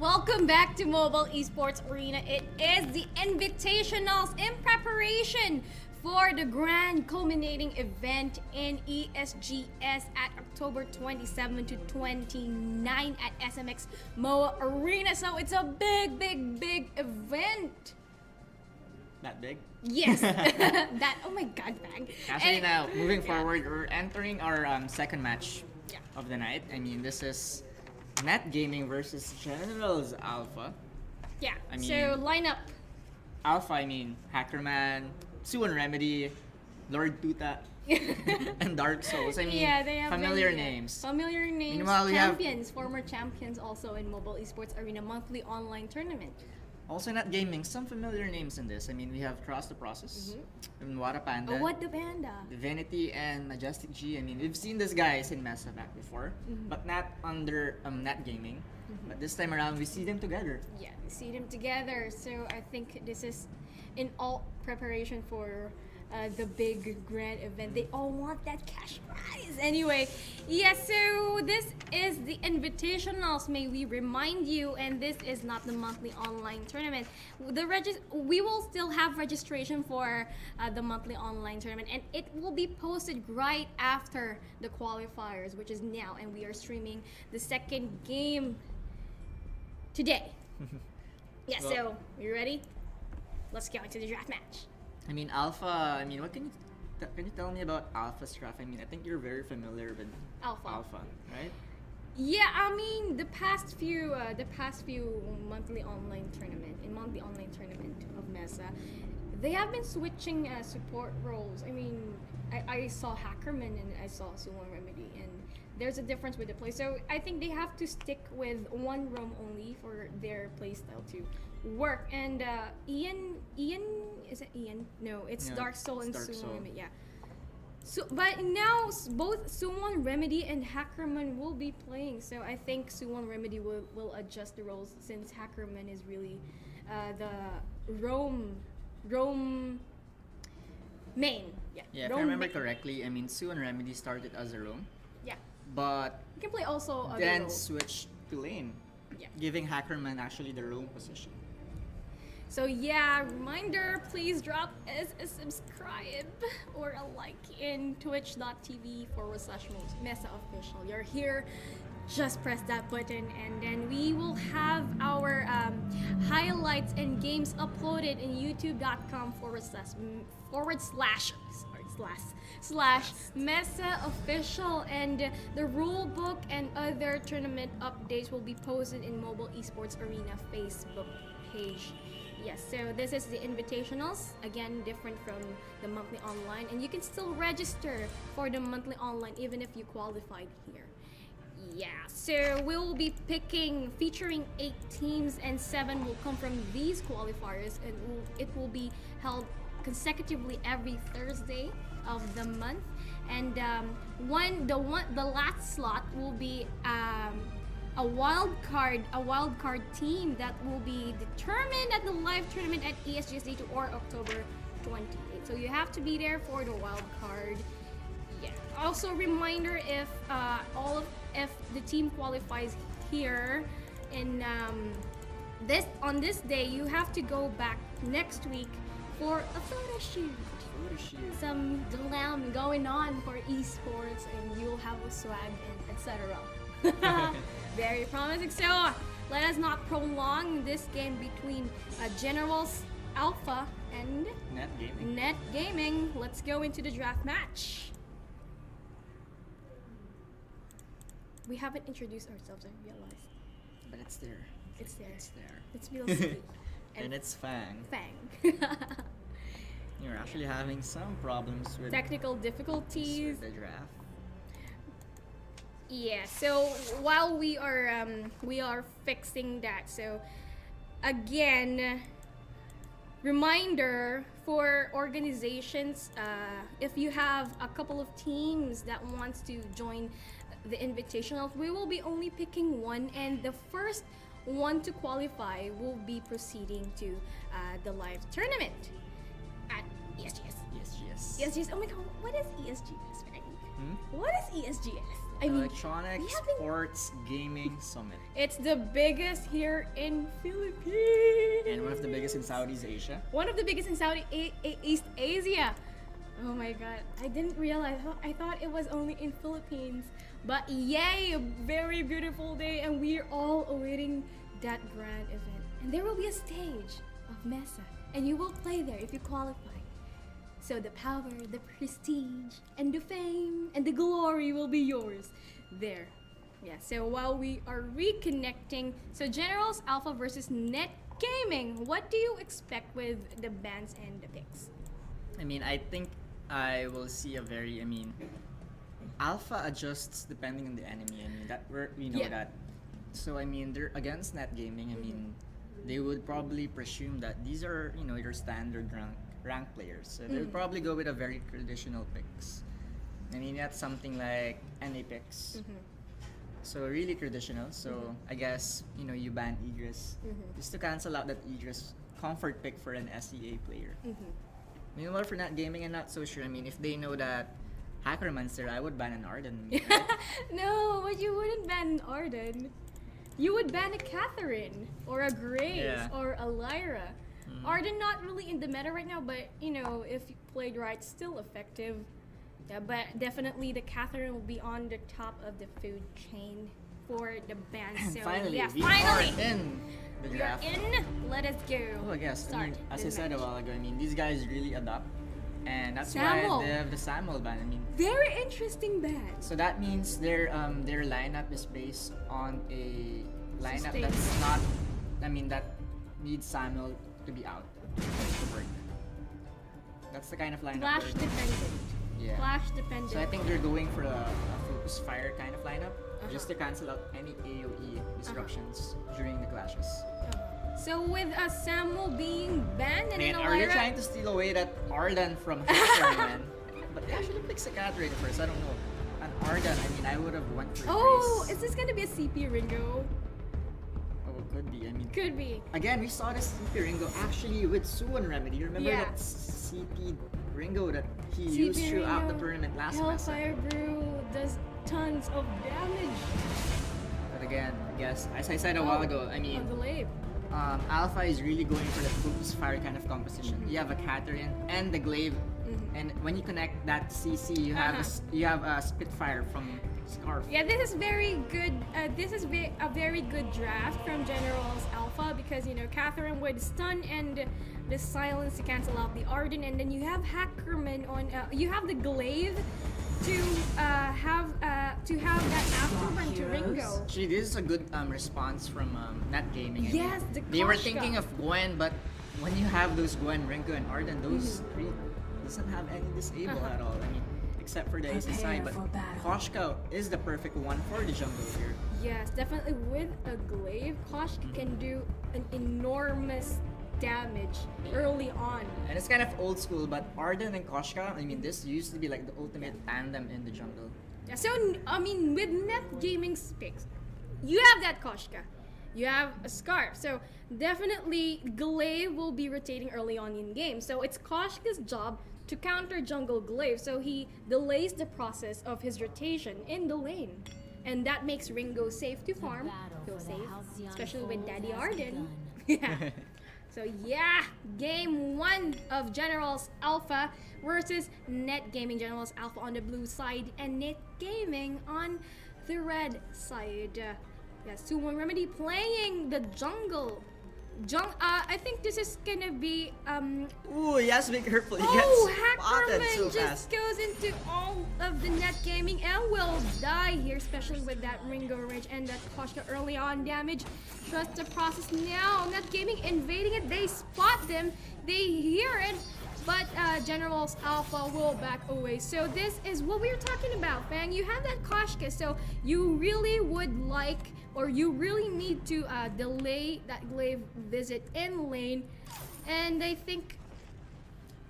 Welcome back to Mobile Esports Arena. It is the Invitationals in preparation for the grand culminating event in ESGS at October 27 to 29 at SMX MOA Arena. So it's a big event. That big? Yes. Oh my god, bang. Actually, now, moving forward, we're entering our second match of the night. I mean, this is Net Gaming versus Generals Alpha. Yeah, I mean, so lineup. Alpha, I mean, Hackerman, Suwon Remedy, Lord Tuta, and Dark Souls. I mean, yeah, they have familiar names. Familiar names. Meanwhile, champions, former champions also in Mobile Esports Arena monthly online tournament. Also, Net Gaming, some familiar names in this. I mean, we have Cross the Process, Wara Panda, Oh, what the panda? Divinity, and Majestic G. I mean, we've seen these guys in MeSA back before, but not under Net Gaming. But this time around, we see them together. Yeah, we see them together. So I think this is in all preparation for the big grand event. They all want that cash prize. Anyway, yeah, so this is the Invitationals, may we remind you, and this is not the monthly online tournament. We will still have registration for the monthly online tournament, and it will be posted right after the qualifiers, which is now, and we are streaming the second game today. Yeah, Well, so you ready? Let's go into the draft match. I mean, Alpha. I mean, what can you tell me about Alpha's draft? I mean, I think you're very familiar with Alpha, right? Yeah, I mean the past few monthly online tournament of MeSA, they have been switching support roles. I mean, I saw Hackerman and I saw Suwon Remedy, and there's a difference with the play. So I think they have to stick with one roam only for their playstyle to work. And Ian, is it Ian? No, it's Dark Soul and Suwon Remedy. Yeah. So, but now both Suwon Remedy and Hackerman will be playing. So I think Suwon Remedy will adjust the roles, since Hackerman is really the roam main. Yeah. Yeah, if I remember correctly, I mean, Suwon Remedy started as a roam. Yeah. But You can play also other then roles. switched to lane, Yeah. giving Hackerman actually the roam position. So yeah, reminder, please drop us a subscribe or a like in twitch.tv/MeSA official. You're here, just press that button, and then we will have our highlights and games uploaded in youtube.com//MeSA official, and the rule book and other tournament updates will be posted in Mobile Esports Arena Facebook page. Yes, so this is the Invitationals, again different from the monthly online, and you can still register for the monthly online even if you qualified here. Yeah, so we'll be featuring 8 teams, and 7 will come from these qualifiers, and it will be held consecutively every Thursday of the month. And the last slot will be a wild card team that will be determined at the live tournament at ESGS or October 28th. So you have to be there for the wild card. Yeah. Also, reminder, if the team qualifies here in on this day, you have to go back next week for a photo shoot. Some glam going on for esports, and you'll have a swag and etc. Very promising. So let us not prolong this game between Generals Alpha and Net Gaming. Let's go into the draft match. We haven't introduced ourselves, I realized. But it's there. It's there. It's there. And it's Fang. You're actually having some problems with technical difficulties with the draft. Yeah, so while we are fixing that, so again, reminder for organizations, if you have a couple of teams that wants to join the Invitationals, we will be only picking one, and the first one to qualify will be proceeding to the live tournament at ESGS. ESGS. ESGS. Oh my god, what is ESGS, Frank? What is ESGS? I mean, Electronic we haven't- Sports Gaming Summit. It's the biggest here in Philippines. And one of the biggest in Southeast Asia. One of the biggest in East Asia. Oh my god, I didn't realize. I thought it was only in Philippines. But yay, a very beautiful day, and we're all awaiting that grand event. And there will be a stage of MeSA, and you will play there if you qualify. So the power, the prestige, and the fame, and the glory will be yours there. Yeah, so while we are reconnecting, so Generals Alpha versus Net Gaming, what do you expect with the bans and the picks? I mean, I think I will see a very, Alpha adjusts depending on the enemy. I mean, we know Yeah. that. So, I mean, they're against Net Gaming. I mean, they would probably presume that these are, your standard rank players. So they would probably go with a very traditional picks. I mean, that's something like NA picks. So really traditional. So I guess, you ban Egress just to cancel out that Egress comfort pick for an SEA player. Meanwhile, for Not Gaming, I'm not so sure. I mean, if they know that Hackerman's there, I would ban an Arden. Right? No, but you wouldn't ban an Arden. You would ban a Catherine, or a Grace, Yeah. or a Lyra. Arden not really in the meta right now, but if you played right, still effective. Yeah, but definitely the Catherine will be on the top of the food chain for the ban. So Finally, yeah, we finally, are in the we're draft. in. Let us go. Oh, I guess. Start As the I said a match. while ago, these guys really adapt. And that's Samuel. why they have the Samuel ban. Very interesting ban. So that means their lineup is based on a lineup Sustain. that's not, that needs Samuel to be out to work. That's the kind of lineup. Flash they're- dependent. Yeah. Flash dependent. So I think they're going for a focus fire kind of lineup, just Uh-huh. to cancel out any AOE disruptions during the clashes. So with a Samuel being banned and Man, then are they Lyra, trying to steal away that Arden from Catherine, man? But they actually picked a Catherine first. I don't know. An Arden. I would have went for oh, Grace. is this gonna be a CP Ringo? Oh, it could be. Could be. Again, we saw this CP Ringo actually with Suwon Remedy. Remember Yeah. that CP Ringo that he CP used throughout the Ringo, tournament last MeSA? Hellfire Brew does tons of damage. But again, I guess, as I said a while ago, On the lane. Alpha is really going for the focus fire kind of composition. You have a Catherine and the Glaive, and when you connect that CC, you have you have a Spitfire from Scarf. Yeah, this is very good. This is a very good draft from Generals Alpha because Catherine would stun and the silence to cancel out the Arden, and then you have Hackerman on. You have the Glaive to have that afterburn to Ringo. Actually, this is a good response from Net Gaming. Yes, the they were Koshka. thinking of Gwen, but when you have those Gwen, Ringo, and Arden, those three doesn't have any disable at all. Except for the ACSI, but Koshka is the perfect one for the jungle here. Yes, definitely with a Glaive, Koshka can do an enormous damage early on. And it's kind of old school, but Arden and Koshka, this used to be like the ultimate tandem in the jungle. Yeah, so with Net Gaming's picks, you have that Koshka, you have a Scarf, so definitely Glaive will be rotating early on in game. So it's Koshka's job to counter jungle Glaive, so he delays the process of his rotation in the lane, and that makes Ringo safe to farm, feel safe, especially with Daddy Arden. Yeah. So yeah, game 1 of Generals Alpha versus Net Gaming. Generals Alpha on the blue side and Net Gaming on the red side. Yeah, Suwon Remedy playing the jungle. I think this is gonna be Ooh, yes, be careful. He oh, gets spotted Hackerman so just fast. goes into all of the Net Gaming and will die here, especially with that Ringo Rage and that Koshka early on damage. Trust the process now. Net Gaming invading it. They spot them. They hear it. But Generals Alpha will back away. So this is what we were talking about, Fang. You have that Koshka, so you really would like, or you really need to delay that Glaive visit in lane. And I think,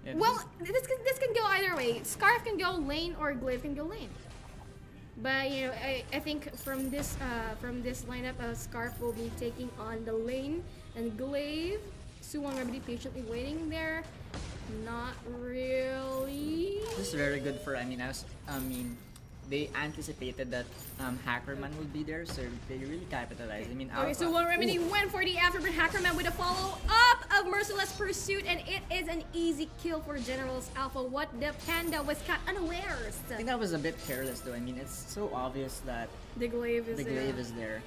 Yeah, well, this can go either way. Scarf can go lane or Glaive can go lane. But I think from this lineup, Scarf will be taking on the lane, and Glaive, Suwon Remedy patiently waiting there. Not really. This is very good for they anticipated that Hackerman would be there, so they really capitalized. I mean, Okay, Alpha. so One Remedy Ooh. went for the Afterburn Hackerman with a follow-up of Merciless Pursuit, and it is an easy kill for Generals Alpha. What the Panda was caught unawares. I think that was a bit careless though. I mean, it's so obvious that The glaive is the there. glaive is there.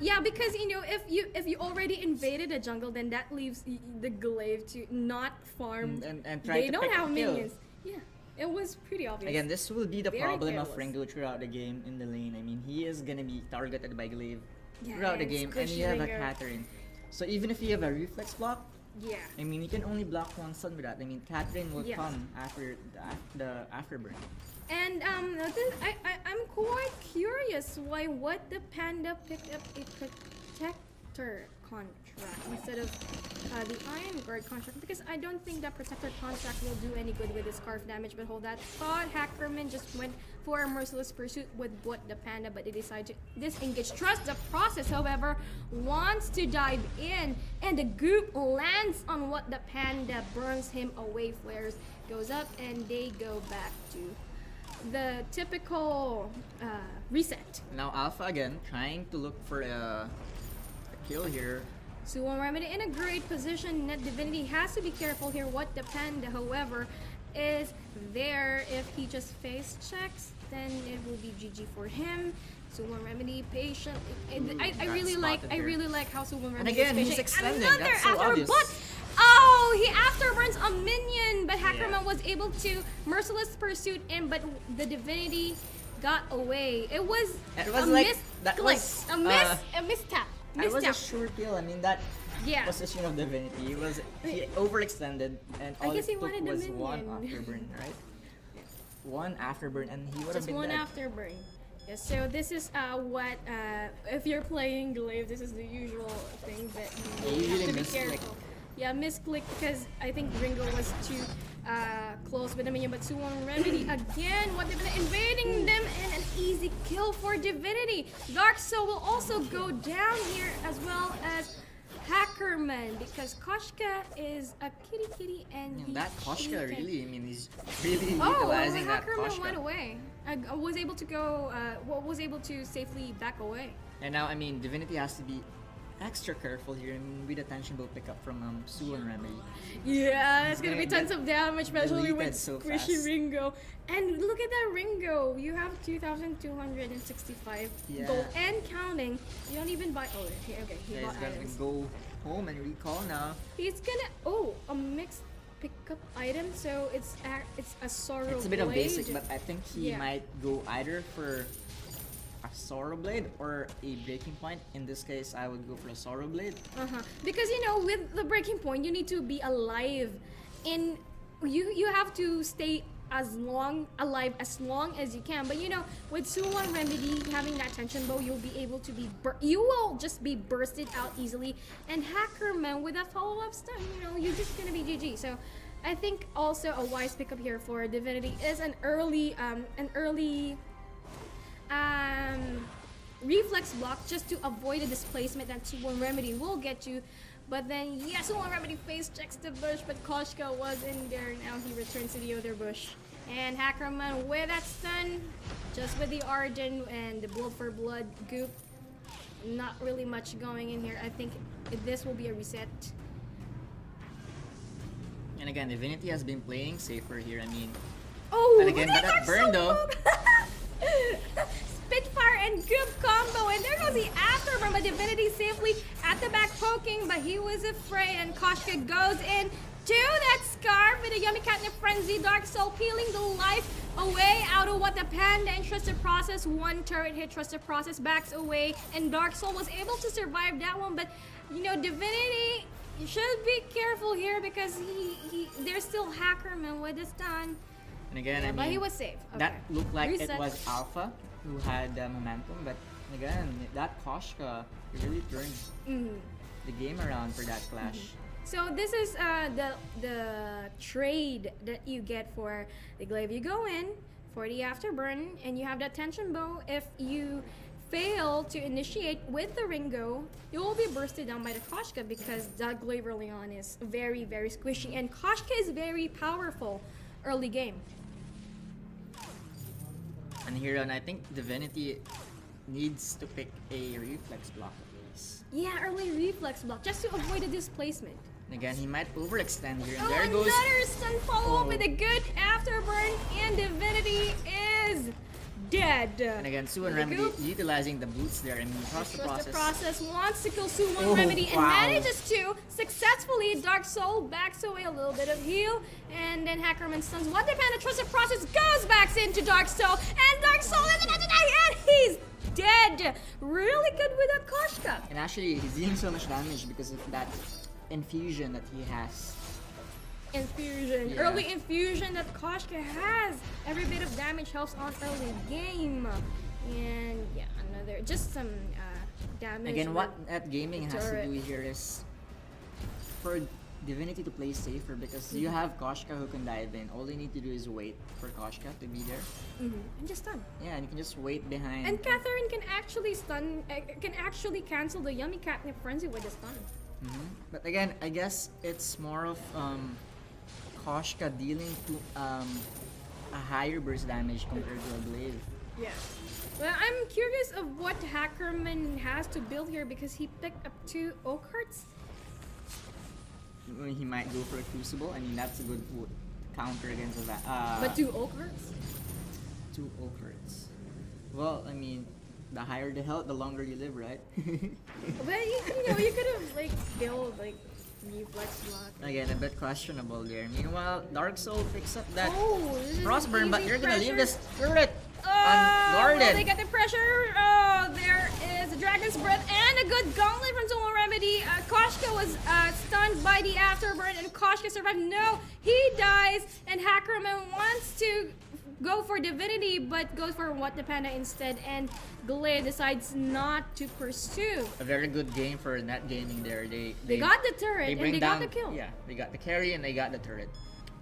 Yeah, because you know, if you already invaded a jungle, then that leaves the glaive to not farm. And try They to don't pick have a kill. minions. Yeah, it was pretty obvious. Again, this will be the Very problem of careless. Ringo throughout the game in the lane. I mean, he is gonna be targeted by glaive Yeah, throughout the and game, and squishy you have a Ringo. Catherine. So even if you have a reflex block, Yeah. I mean, you can only block one stun with that. I mean, Catherine will Yes. come after the afterburn. And I'm quite curious why the Panda picked up a protector contract instead of the Iron Guard contract, because I don't think that protector contract will do any good with the scarf damage. But hold that thought, Hackerman just went for a Merciless Pursuit with the Panda, but they decided to disengage. Trust the process, however, wants to dive in, and the goop lands on what the Panda, burns him away. Flares goes up, and they go back to the typical reset. Now Alpha again trying to look for a kill here. So One Remedy in a great position. Net Divinity has to be careful here. What the Panda, however, is there. If he just face checks, then it will be GG for him. So One Remedy patient. I got really spotted there. like how One Remedy And again, is he's patient. extending. Another That's so after, obvious. but oh, he afterburns a minion, but Hackerman Yeah. was able to Merciless Pursuit in, but the Divinity got away. It was a like miss that click, was a mistap. That was a Mistap. sure kill. I mean, that Yeah. position of Divinity he overextended, and I all guess it he took wanted the was one minion. afterburn, right? One afterburn, and he would have Just been one dead. afterburn. Yes, so this is what if you're playing Glaive, this is the usual thing that you You have usually to be misclick. careful. Yeah, misclick because I think Ringo was too close with the minion, but Suwon Remedy again, what they've been invading them, and an easy kill for Divinity. Dark Soul will also go down here, as well as Hackerman, because Koshka is a kitty and he That Koshka eaten. really, I mean, he's really Oh, utilizing that Hackerman Koshka. went away. I was able to go. Was able to safely back away. And now, I mean, Divinity has to be extra careful here, and with attention will pick up from Suwon Remedy. Yeah, it's gonna be gonna tons of damage, especially deleted with so Squishy fast. Ringo. And look at that Ringo. You have 2,265 Yeah. gold and counting. You don't even buy. Oh, okay, he Yeah, he's bought gonna items. go home and recall now. He's gonna a mixed pickup item. So it's a sorrow. It's a bit of blade. basic, but I think he Yeah. might go either for a Sorrow Blade or a Breaking Point. In this case, I would go for a Sorrow Blade. Because you know, with the breaking point, you need to be alive. You have to stay alive as long as you can. But you know, with Suwon Remedy having that tension bow, you'll be able to be you will just be bursted out easily. And Hackerman with a follow-up stun, you know, you're just gonna be GG. So I think also a wise pickup here for Divinity is an early reflex block, just to avoid the displacement that Suwon Remedy will get you. But then, yes, Suwon Remedy face checks the bush, but Koshka was in there. Now he returns to the other bush. And Hackerman with that stun, just with the Arden and the blood for blood goop. Not really much going in here. I think this will be a reset. And again, Divinity has been playing safer here. I mean, Oh, And again, look at that burn, though. Spitfire and Goop combo, and there goes the afterburn, but Divinity safely at the back poking, but he was afraid, and Koshka goes in to that scarf with a Yummy Catnip Frenzy. Dark Soul peeling the life away out of what the Panda and Trusted Process. One turret hit, Trusted Process backs away, and Dark Soul was able to survive that one, but you know, Divinity, you should be careful here because there's still Hackerman with his stun. and again, Yeah, I mean, but he was safe. that Okay. looked like Reset. it was Alpha who had momentum, but again, that Koshka really turned the game around for that clash. So this is the trade that you get for the glaive. You go in for the afterburn, and you have that tension bow. If you fail to initiate with the Ringo, you will be bursted down by the Koshka because that glaive early on is very, very squishy, and Koshka is very powerful early game. And here on, I think Divinity needs to pick a reflex block at least. Yeah, early reflex block just to avoid the displacement. And again, he might overextend here. And Oh, there goes. another stun follow-up Oh. with a good afterburn, and Divinity is dead. And again, Suwon There we Remedy go. utilizing the boots there. I mean, trust the Trust the process. process wants to kill Suwon Oh, Remedy and wow. manages to successfully. Dark Soul backs away a little bit of heal, and then Hackerman stuns What the Panda. Trust the process goes back into Dark Soul, and Dark Soul is about to die, and he's dead. Really good with that Koshka. And actually, he's dealing so much damage because of that infusion that he has. Infusion. Yeah. Early infusion that Koshka has. Every bit of damage helps on early game. And yeah, another just some damage. Again, what with Net Gaming has to turret. do here is for Divinity to play safer because you have Koshka who can dive in. All you need to do is wait for Koshka to be there. And just stun. Yeah, and you can just wait behind. And Catherine can actually stun, can actually cancel the Yummy Catnip Frenzy with a stun. But again, I guess it's more of Koshka dealing to a higher burst damage compared to a glaive. Yeah. Well, I'm curious of what Hackerman has to build here because he picked up 2 Oak Hearts. He might go for a Crucible. I mean, that's a good counter against that. But 2 Oak Hearts? 2 Oak Hearts. Well, I mean, the higher the health, the longer you live, right? But you know, you could have like built like reflex block. Again, a bit questionable there. Meanwhile, Dark Soul picks up that Oh, this is Frostburn, but easy you're gonna leave pressure. this turret Will they unguarded. get the pressure? Oh, there is a Dragon's Breath and a good gauntlet from Sumo Remedy. Koshka was stunned by the afterburn and Koshka survived. No, he dies and Hackerman wants to go for Divinity but goes for What the Panda instead, and Glade decides not to pursue. A very good game for Net Gaming there. They got the turret and bring they down, got the kill. Yeah, they got the carry and they got the turret.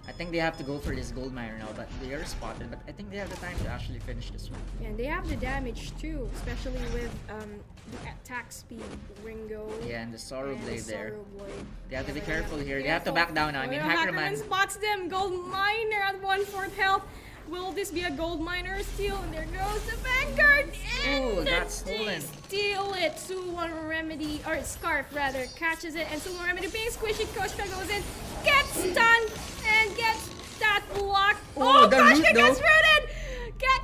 I think they have to go for this gold miner now, but they are spotted. But I think they have the time to actually finish this one. And they have the damage too, especially with the attack speed, Ringo. Yeah, and the Sorrow and Blade there. Sorrow Blade. They have to be Yeah, careful here. They careful. have to back down now. I mean, Oh, Hackerman. spots them. Gold miner at 1/4 health. Will this be a gold miner steal? And there goes the Vanguard. Ooh, And that's they stolen. steal it. Suwon Remedy, or Scarf rather, catches it. And Suwon Remedy being squishy. Koshka goes in, gets stunned, and gets that block. Oh, the root Koshka gets though. rooted.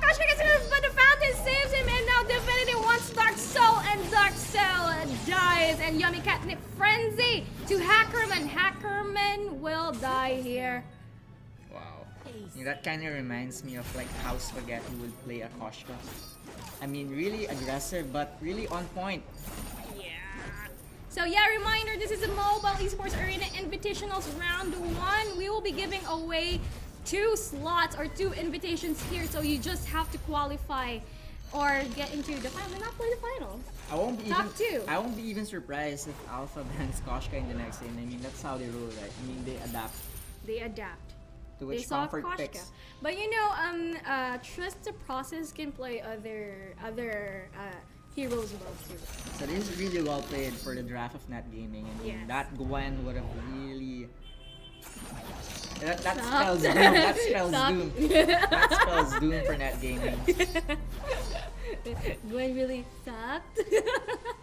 Koshka gets rooted, but the fountain saves him. And now Divinity wants Dark Soul, and Dark Soul dies. And Yummy Catnip Frenzy to Hackerman. Hackerman will die here. Wow. Yeah, that kind of reminds me of like how Spaghetti would play a Koshka. I mean, really aggressive, but really on point. Yeah. So yeah, reminder, this is a Mobile Esports Arena Invitationals Round 1. We will be giving away 2 slots or 2 invitations here, so you just have to qualify or get into the final, not play the finals. I won't be Top even. 2. I won't be even surprised if Alpha bans Koshka in the next game. I mean, that's how they roll, right? I mean, they adapt They adapt. to They which saw comfort Koshka. picks. But you know, Trust the Process can play other heroes well too. So this is really well played for the draft of Net Gaming. I mean, Yes. that Gwen would have really. That Sucked. spells doom. That spells Sucked. doom. That spells doom for Net Gaming. Gwen really sucked.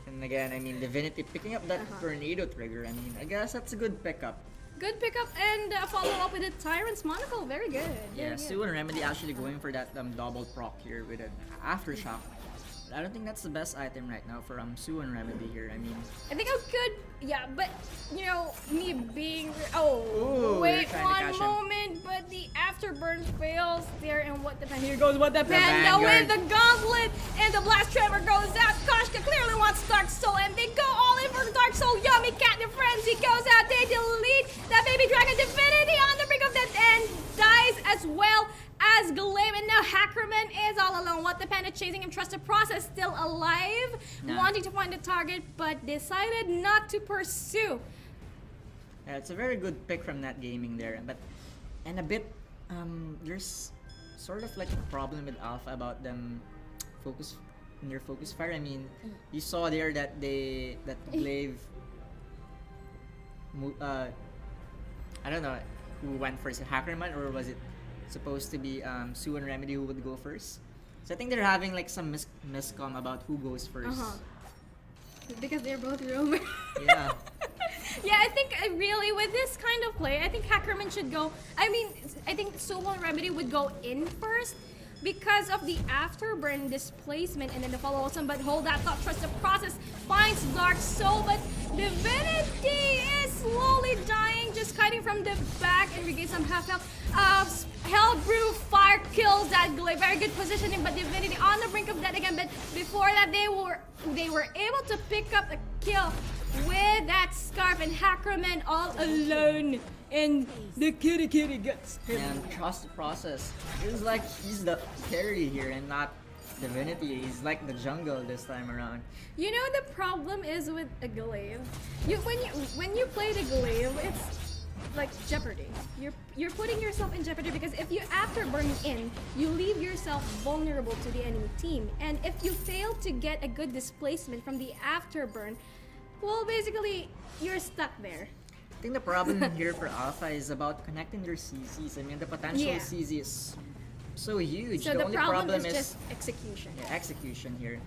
And again, I mean, Divinity picking up that tornado trigger. I mean, I guess that's a good pickup. Good pickup and follow up with a Tyrant's Monocle. Very good. Yeah, Very good. Sue and Remedy actually going for that double proc here with an aftershock. I don't think that's the best item right now for Sue and Remedy here. I mean, I think I could, yeah, but you know, me being, Ooh, wait you're trying to one catch him. moment, but the afterburn fails there, and What the Panda, here goes What the Panda Vanguard. with the gauntlet, and the blast tremor goes out. Koshka clearly wants Dark Soul, and they go all in for Dark Soul. Yummy Catnip Frenzy goes out, they delete that baby dragon. Divinity on the brink of death and dies as well as Glaive, and now Hackerman is all alone. What the Panda chasing him, Trust the Process still alive, Nah. wanting to find the target, but decided not to pursue. yeah, it's a very good pick from Net Gaming there. But and a bit, there's sort of like a problem with Alpha about them focus in their focus fire. I mean, you saw there that Glaive, I don't know who went first, Hackerman, or was it supposed to be Sue and Remedy who would go first? So I think they're having like some miscom about who goes first. Because they're both roamers. Yeah. Yeah, I think really with this kind of play, I think Hackerman should go. I mean, I think Soul Remedy would go in first because of the afterburn displacement and then the follow on. But hold that thought, trust the process, finds Dark Soul, but Divinity is slowly dying, just kiting from the back and regains some half health. Hellbrew Fire kills that Glaive. Very good positioning, but Divinity on the brink of death again. But before that, they were able to pick up a kill with that Scarf, and Hackerman all alone. And the kitty gets him. And trust the process. Feels like he's the carry here and not Divinity. He's like the jungle this time around. You know the problem is with a glaive. When you play the glaive, it's like Jeopardy. You're putting yourself in jeopardy because if you afterburn in, you leave yourself vulnerable to the enemy team. And if you fail to get a good displacement from the afterburn, well, basically you're stuck there. I think the problem here for Alpha is about connecting their CCs. I mean, the potential Yeah. CZ is so huge. So the the only problem is just execution. yeah, execution here.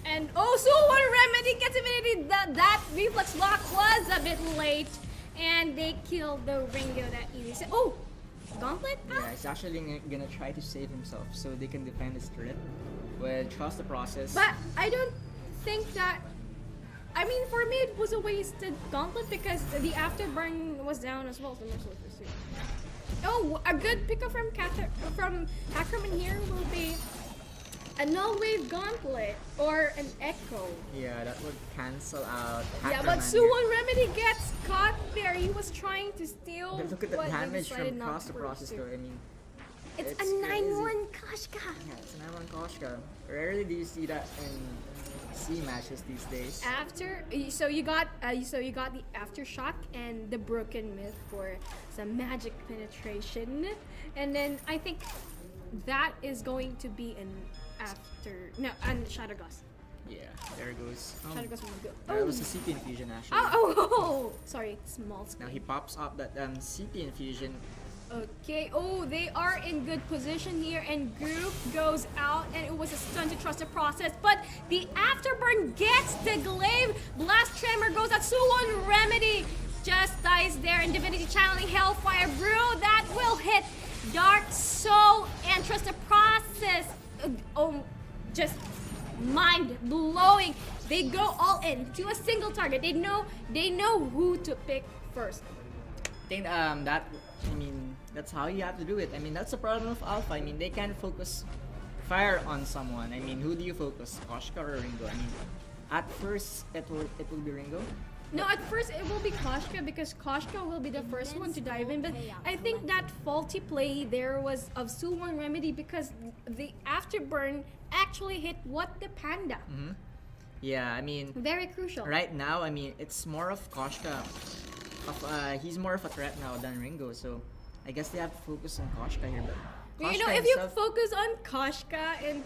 And also one remedy gets Divinity. That reflex lock was a bit late, and they killed the Ringo that easy. So, oh, Gauntlet? Yeah, he's actually gonna try to save himself so they can defend his turret. Well, trust the process. But I don't think that. I mean, for me, it was a wasted Gauntlet because the afterburn was down as well. So merciless pursuit. Oh, a good pickup from Hackerman here will be a null wave Gauntlet or an Echo. Yeah, that would cancel out. Yeah, but Hackerman Suwon Remedy gets caught there. He was trying to steal. here. Look at the but he damage decided from not cross to the process pursue. though. I mean, It's a crazy. 9-1 Kashka. Yeah, it's an M1 Koshka. Rarely do you see that in C matches these days. After, so you got the aftershock and the broken myth for some magic penetration, and then I think that is going to be an and Shadowgust. Yeah, there it goes. Shadowgust will go. That was a CP infusion actually. Oh, sorry, small Now screen. he pops up that CP infusion. Okay, oh, they are in good position here, and Group goes out, and it was a stun to trust the process, but the afterburn gets the glaive. Blast Tremor goes at Suwon Remedy, just dies there, and Divinity channeling Hellfire Brew, that will hit Dark Soul, and trust the process. Just mind-blowing. They go all in to a single target. They know who to pick first. I think that's how you have to do it. I mean, that's the problem of Alpha. I mean, they can't focus fire on someone. I mean, who do you focus? Koshka or Ringo? I mean, at first it will be Ringo. No, at first it will be Koshka because Koshka will be the first one to dive in. But I think that faulty play there was of Suwon Remedy because the afterburn actually hit what the panda. Yeah, I mean, Very crucial. right now, I mean, it's more of Koshka. He's more of a threat now than Ringo. So I guess they have to focus on Koshka here. But You know, Koshka if you himself- focus on Koshka and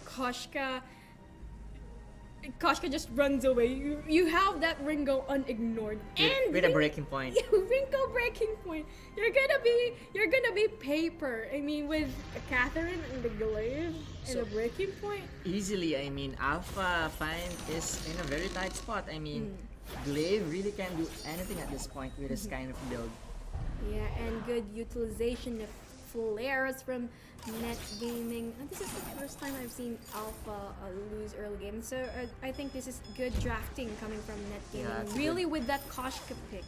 Koshka just runs away, you have that Ringo unignored. And with a breaking point. Ringo breaking point. You're gonna be paper. I mean, with a Catherine and the glaive and a breaking point. Easily, I mean, Alpha Fine is in a very tight spot. I mean, Glaive really can't do anything at this point with this kind of build. Yeah, and good utilization of flares from Net Gaming. And this is the first time I've seen Alpha lose early game, so I think this is good drafting coming from Net Gaming. Yeah, it's really, with that Koshka pick.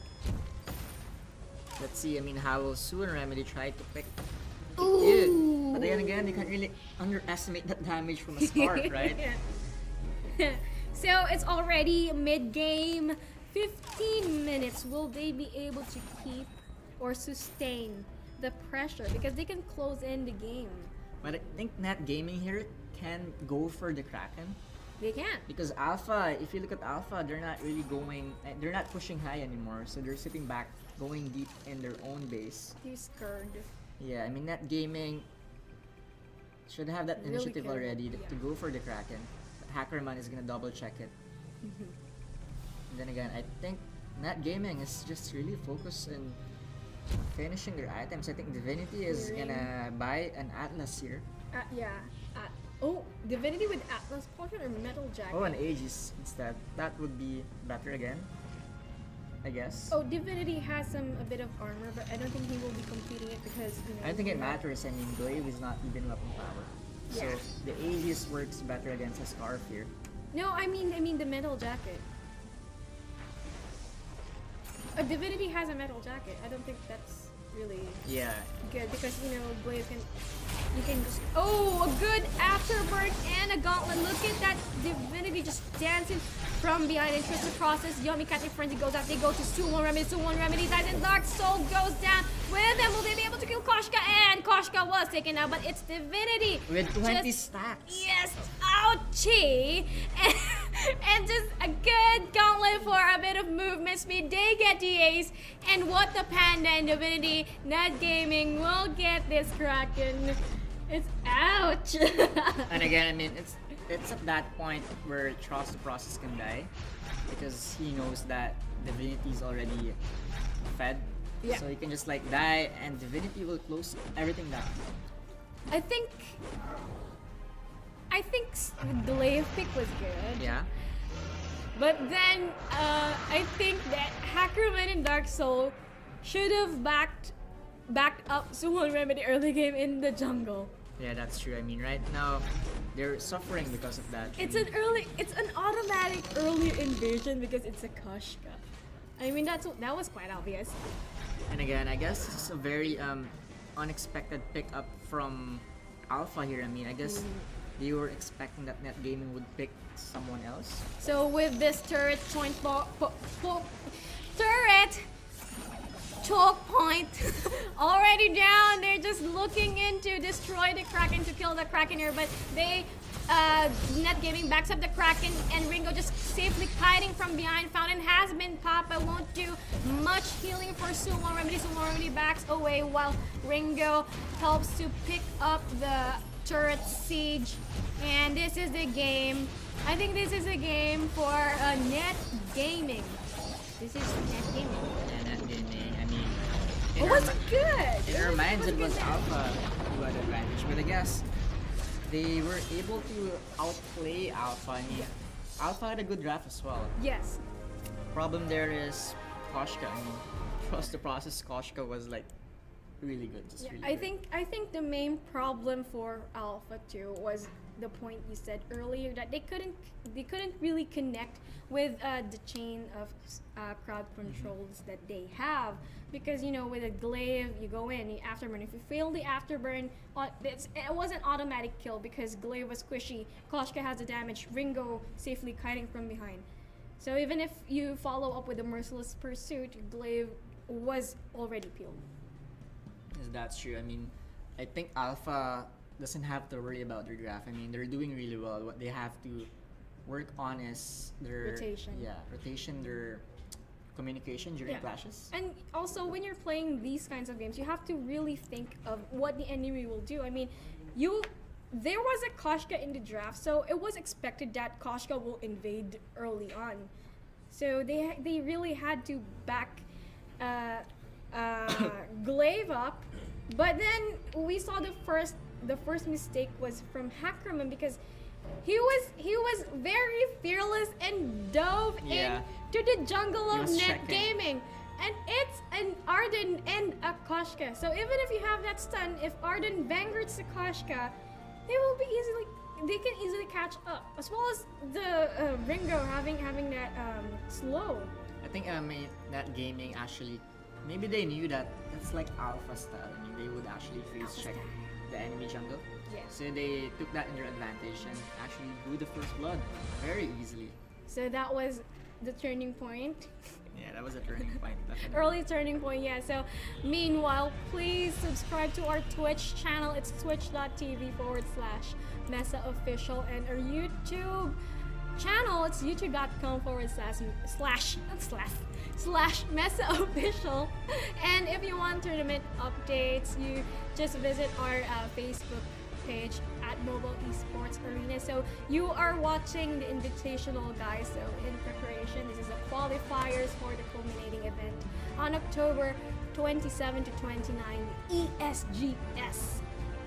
Let's see, I mean, how will Suwon Remedy try to pick Ooh. it? But then again, you can't really underestimate that damage from a scarf, right? So it's already mid-game. 15 minutes. Will they be able to keep or sustain the pressure? Because they can close in the game. But I think Net Gaming here can go for the Kraken. They can. Because Alpha, if you look at Alpha, they're not really they're not pushing high anymore. So they're sitting back, going deep in their own base. They're scared. Yeah, I mean, Net Gaming should have that Really initiative careful, already yeah. to go for the Kraken. But Hackerman is gonna double check it. And then again, I think Net Gaming is just really focused on finishing their items. I think Divinity is Clearing. gonna buy an Atlas here. Yeah. Divinity with Atlas Potion or Metal Jacket? Oh, an Aegis instead. That would be better again, I guess. Oh, Divinity has a bit of armor, but I don't think he will be completing it because I don't think it matters. I mean, Glaive is not even weapon power. So Yeah. the Aegis works better against a Scarf here. No, I mean the Metal Jacket. Divinity has a Metal Jacket. I don't think that's really Yeah. good because Glaive you can just a good afterburn and a gauntlet. Look at that Divinity just dancing from behind and twists across this. Yummy Catching Frenzy goes out. They go to Suwon Remedy dies and Dark Soul goes down with them. Will they be able to kill Koshka? And Koshka was taken out, but it's Divinity With 20 stacks. Yes, ouchie! And just a good gauntlet for a bit of movement speed. They get the ace, and what the Panda and Divinity Net Gaming will get this Kraken. It's ouch! And again, I mean, it's at that point where Trust the Process can die because he knows that Divinity is already fed. Yeah. So he can just like die, and Divinity will close everything down. I think Glaive pick was good. Yeah. But then I think that Hackerman and Dark Soul should have backed up Suwon Remedy early game in the jungle. Yeah, that's true. I mean, right now they're suffering because of that. It's an automatic early invasion because it's a Koshka. I mean that was quite obvious. And again, I guess it's a very unexpected pickup from Alpha here. I mean, I guess they were expecting that Net Gaming would pick someone else. So with this turret choke point already down, they're just looking into destroy the Kraken to kill the Kraken here, but they Net Gaming backs up the Kraken and Ringo just safely hiding from behind. Fountain has been popped but won't do much healing for Suwon Remedy. Suwon Remedy backs away while Ringo helps to pick up the turret siege, and this is the game. I think this is a game for Net Gaming. This is Net Gaming. And Net Gaming, I mean, It wasn't good. in our minds it wasn't was good. Alpha who had advantage, but I guess they were able to outplay Alpha. I mean, Alpha had a good draft as well. Yes. Problem there is Koshka. I mean, Trust the Process Koshka was like really good. Just Yeah, really I good. think the main problem for Alpha 2 was the point you said earlier that they couldn't really connect with the chain of crowd controls that they have, because with a Glaive you go in the afterburn. If you fail the afterburn, it was an automatic kill because Glaive was squishy. Koshka has the damage. Ringo safely kiting from behind. So even if you follow up with a Merciless Pursuit, Glaive was already peeled. Yes, that's true. I mean, I think Alpha doesn't have to worry about their draft. I mean, they're doing really well. What they have to work on is their Rotation. Yeah, rotation, their communication during clashes. And also, when you're playing these kinds of games, you have to really think of what the enemy will do. I mean, there was a Koshka in the draft, so it was expected that Koshka will invade early on. So they really had to back Glaive up. But then we saw the first mistake was from Hackerman because he was very fearless and dove Yeah. into the jungle He of was Net checking. Gaming. And it's an Arden and a Koshka. So even if you have that stun, if Arden vanguards the Koshka, they can easily catch up. As well as the Ringo having that slow. I think that gaming actually, maybe they knew that it's like Alpha style. I mean, they would actually freeze Alpha check style. the enemy jungle. Yeah. So they took that in their advantage and actually drew the first blood very easily. So that was the turning point. Yeah, that was a turning point. Definitely. Early turning point, yeah. So meanwhile, please subscribe to our Twitch channel. It's twitch.tv/MeSA official, and our YouTube channel, it's youtube.com//MeSA official. And if you want tournament updates, you just visit our Facebook page at Mobile Esports Arena. So you are watching the Invitational, guys. So in preparation, this is the qualifiers for the culminating event on October 27 to 29, ESGS.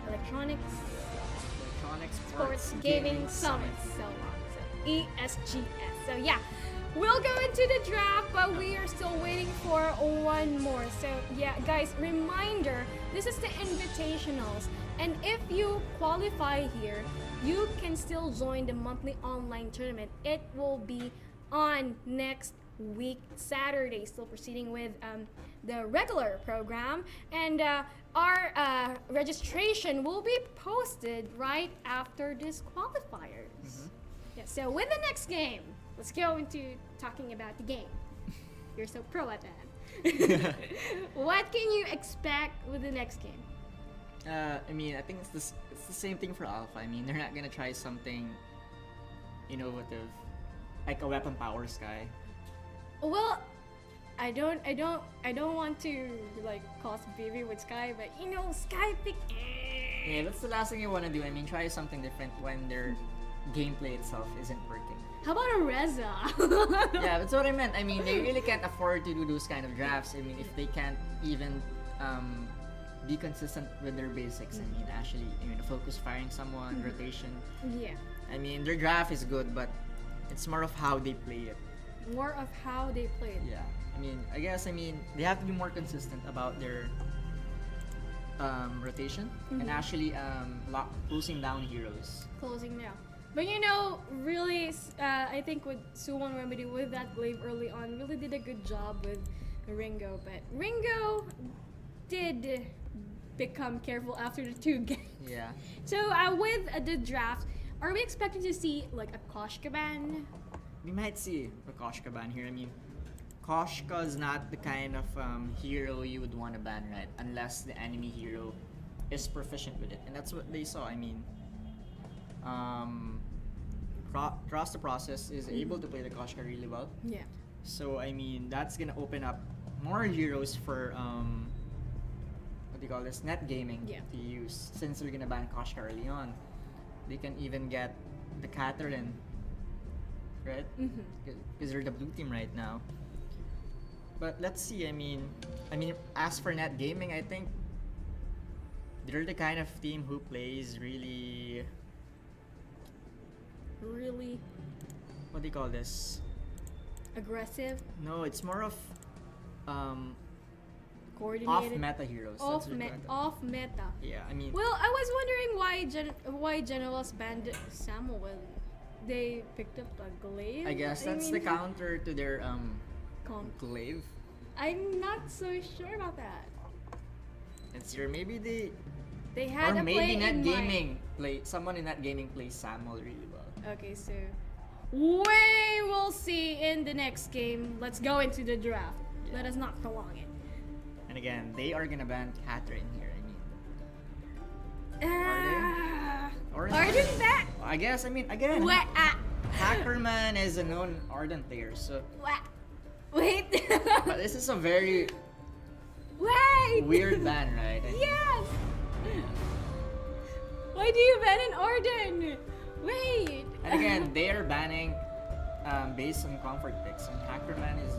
Electronics Electronic Sports Gaming Summit. So long. So ESGS. So yeah, we'll go into the draft, but we are still waiting for one more. So yeah, guys, reminder, this is the Invitationals. And if you qualify here, you can still join the monthly online tournament. It will be on next week, Saturday. Still proceeding with the regular program. And our registration will be posted right after this qualifiers. Yeah, so with the next game, let's go into talking about the game. You're so pro at that. What can you expect with the next game? I mean, I think it's the same thing for Alpha. I mean, they're not gonna try something innovative, like a weapon power Sky. Well, I don't want to like cause baby with Sky, but Sky pick. Yeah, that's the last thing you want to do. I mean, try something different when their gameplay itself isn't working. How about a Reza? Yeah, that's what I meant. I mean, they really can't afford to do those kind of drafts. I mean, if they can't even be consistent with their basics. I mean, actually, focus firing someone, rotation. Yeah. I mean, their draft is good, but it's more of how they play it. More of how they play it. Yeah. I guess they have to be more consistent about their rotation and actually closing down heroes. Closing down. But really, I think with Suwon Remedy with that glaive early on, really did a good job with Ringo. But Ringo did become careful after the 2 games. Yeah. So with the draft, are we expecting to see like a Koshka ban? We might see a Koshka ban here. I mean, Koshka is not the kind of hero you would want to ban, right? Unless the enemy hero is proficient with it, and that's what they saw. I mean, Cross the Process is able to play the Koshka really well. Yeah. So I mean, that's gonna open up more heroes for what do you call this, net gaming to use. Since they're gonna ban Koshka early on, they can even get the Catherine, right? Because they're the blue team right now. But let's see. I mean, as for net gaming, I think they're the kind of team who plays really. What do you call this? Aggressive. No, it's more of Coordinated. off meta heroes. Off meta. Yeah, I mean. Well, I was wondering why Genoa's banned Samuel when they picked up a glaive. I guess that's the counter to their glaive. I'm not so sure about that. It's your maybe They had or a maybe play net in gaming someone in net gaming plays Samuel really well. Okay, so we will see in the next game. Let's go into the draft. Yeah. Let us not prolong it. And again, they are gonna ban Catherine here. Are they back? I guess. Again. What? Hackerman is a known Ardent player, so. What? Wait. But this is a very Wait. weird ban, right? Yes. Why do you ban an Orden? Wait. And again, they are banning based on comfort picks. And Hackerman is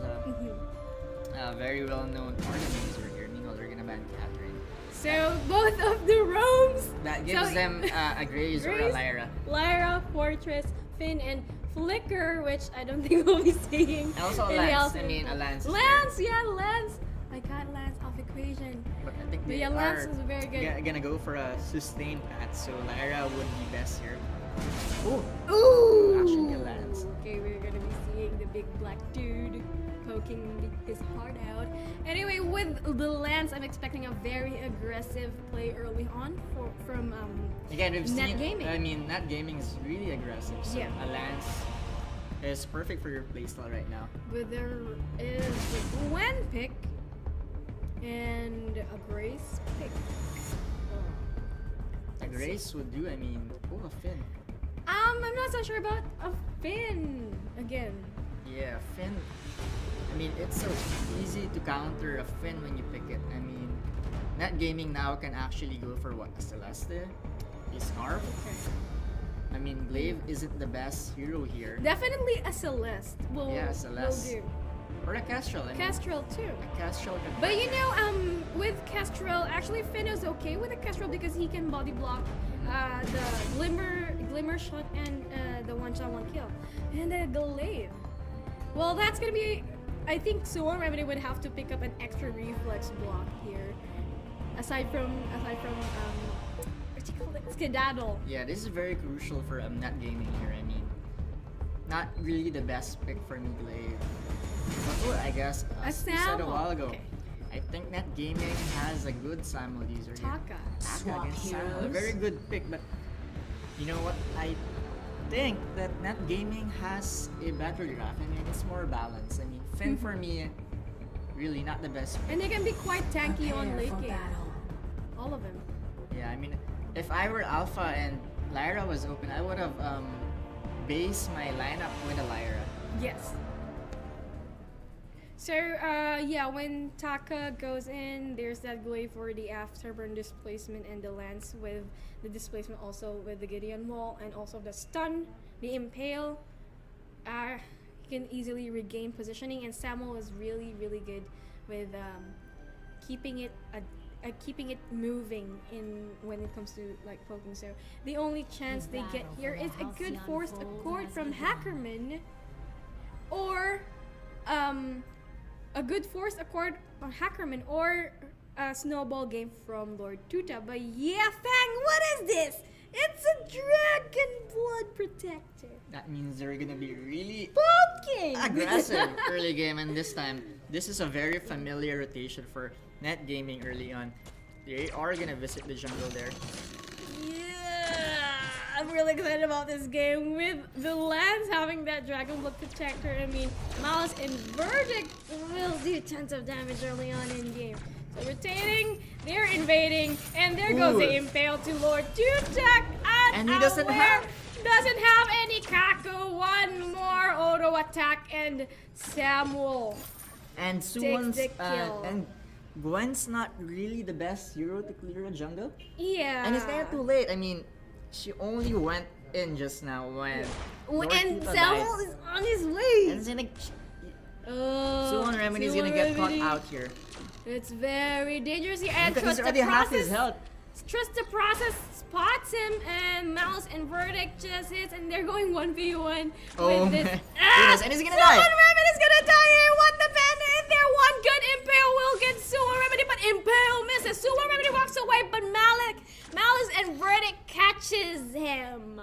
a very well-known Ardent user here. Meanwhile, they're gonna ban Catherine. So both of the roams. That gives them a Graze or a Lyra. Lyra, Fortress, Finn, and Flicker, which I don't think we'll be seeing. And also a Lance. A Lance. Lance. I got Lance off equation. But I think they Lance are is very good. gonna go for a sustained path, so Lyra would be best here. Ooh! Actually, a Lance. Okay, we're gonna be seeing the big black dude poking his heart out. Anyway, with the Lance, I'm expecting a very aggressive play early on from Again, we've net seen. gaming. Net gaming is really aggressive. So a Lance is perfect for your playstyle right now. But there is a Gwen pick and a Grace pick. A Grace would do. A Finn. I'm not so sure about a Finn again. Yeah, Finn. It's so easy to counter a Finn when you pick it. Net gaming now can actually go for what? A Celeste? A Scarf? Okay. Glaive isn't the best hero here. Definitely a Celeste. Celeste. Will do. Or a Kestrel. I mean, Kestrel too. a Kestrel can But fight you there. know, with Kestrel, actually Finn is okay with the Kestrel because he can body block the glimmer shot and the one-shot one kill. And the glaive. Well, that's gonna be. I think Swarm Remedy would have to pick up an extra reflex block here. Aside from what do you call it? Skedaddle. Yeah, this is very crucial for net gaming here. I mean, not really the best pick for me, Glaive. But I guess, as you said a Samo. while ago, Okay. I think net gaming has a good Samo user here. Taka. Taka against Samo. A very good pick, but you know what? I think that net gaming has a better draft. I mean, it's more balanced. I mean, Finn for me, really not the best pick. And they can be quite tanky on late game. All of them. Yeah, I mean, if I were Alpha and Lyra was open, I would have based my lineup with a Lyra. Yes. So, yeah, when Taka goes in, there's that glaive for the afterburn displacement and the lance with the displacement also with the Gideon Wall and also the stun, the impale. He can easily regain positioning, and Samuel is really, really good with keeping it moving in when it comes to like poking. So the only chance they get here is a good forced accord from Hackerman, or a good forced accord on Hackerman, or a snowball game from Lord Tuta. But yeah, Fang, what is this? It's a Dragon Blood Protector. That means they're gonna be really Poking! aggressive early game, and this time, this is a very familiar rotation for net gaming early on. They are gonna visit the jungle there. Yeah, I'm really excited about this game with the Lance having that Dragon Blood Protector. I mean, Malice and Verdict will do tons of damage early on in game. So rotating, they're invading, and there goes Ooh. the Impale to Lord Tutak. And he doesn't have any Kaku. One more auto attack, and Samuel. And Takes Suwon's the kill. and Gwen's not really the best hero to clear a jungle. Yeah. And it's kinda too late. I mean, she only went in just now when Lord And Tuta Samuel died. is on his way. And it's gonna Oh, Suwon Remedy's gonna get caught Remedy. out here. It's very dangerous here. And Because trust he's the already half his process. health. Trust the process spots him, and Malice and Verdict just hits, and they're going 1v1 Oh with this. my goodness, and he's gonna Suwon die. Remedy's gonna die here. What the panda is there? One good Impale will get Suwon Remedy, but Impale misses. Suwon Remedy walks away, but Malice and Verdict catches him.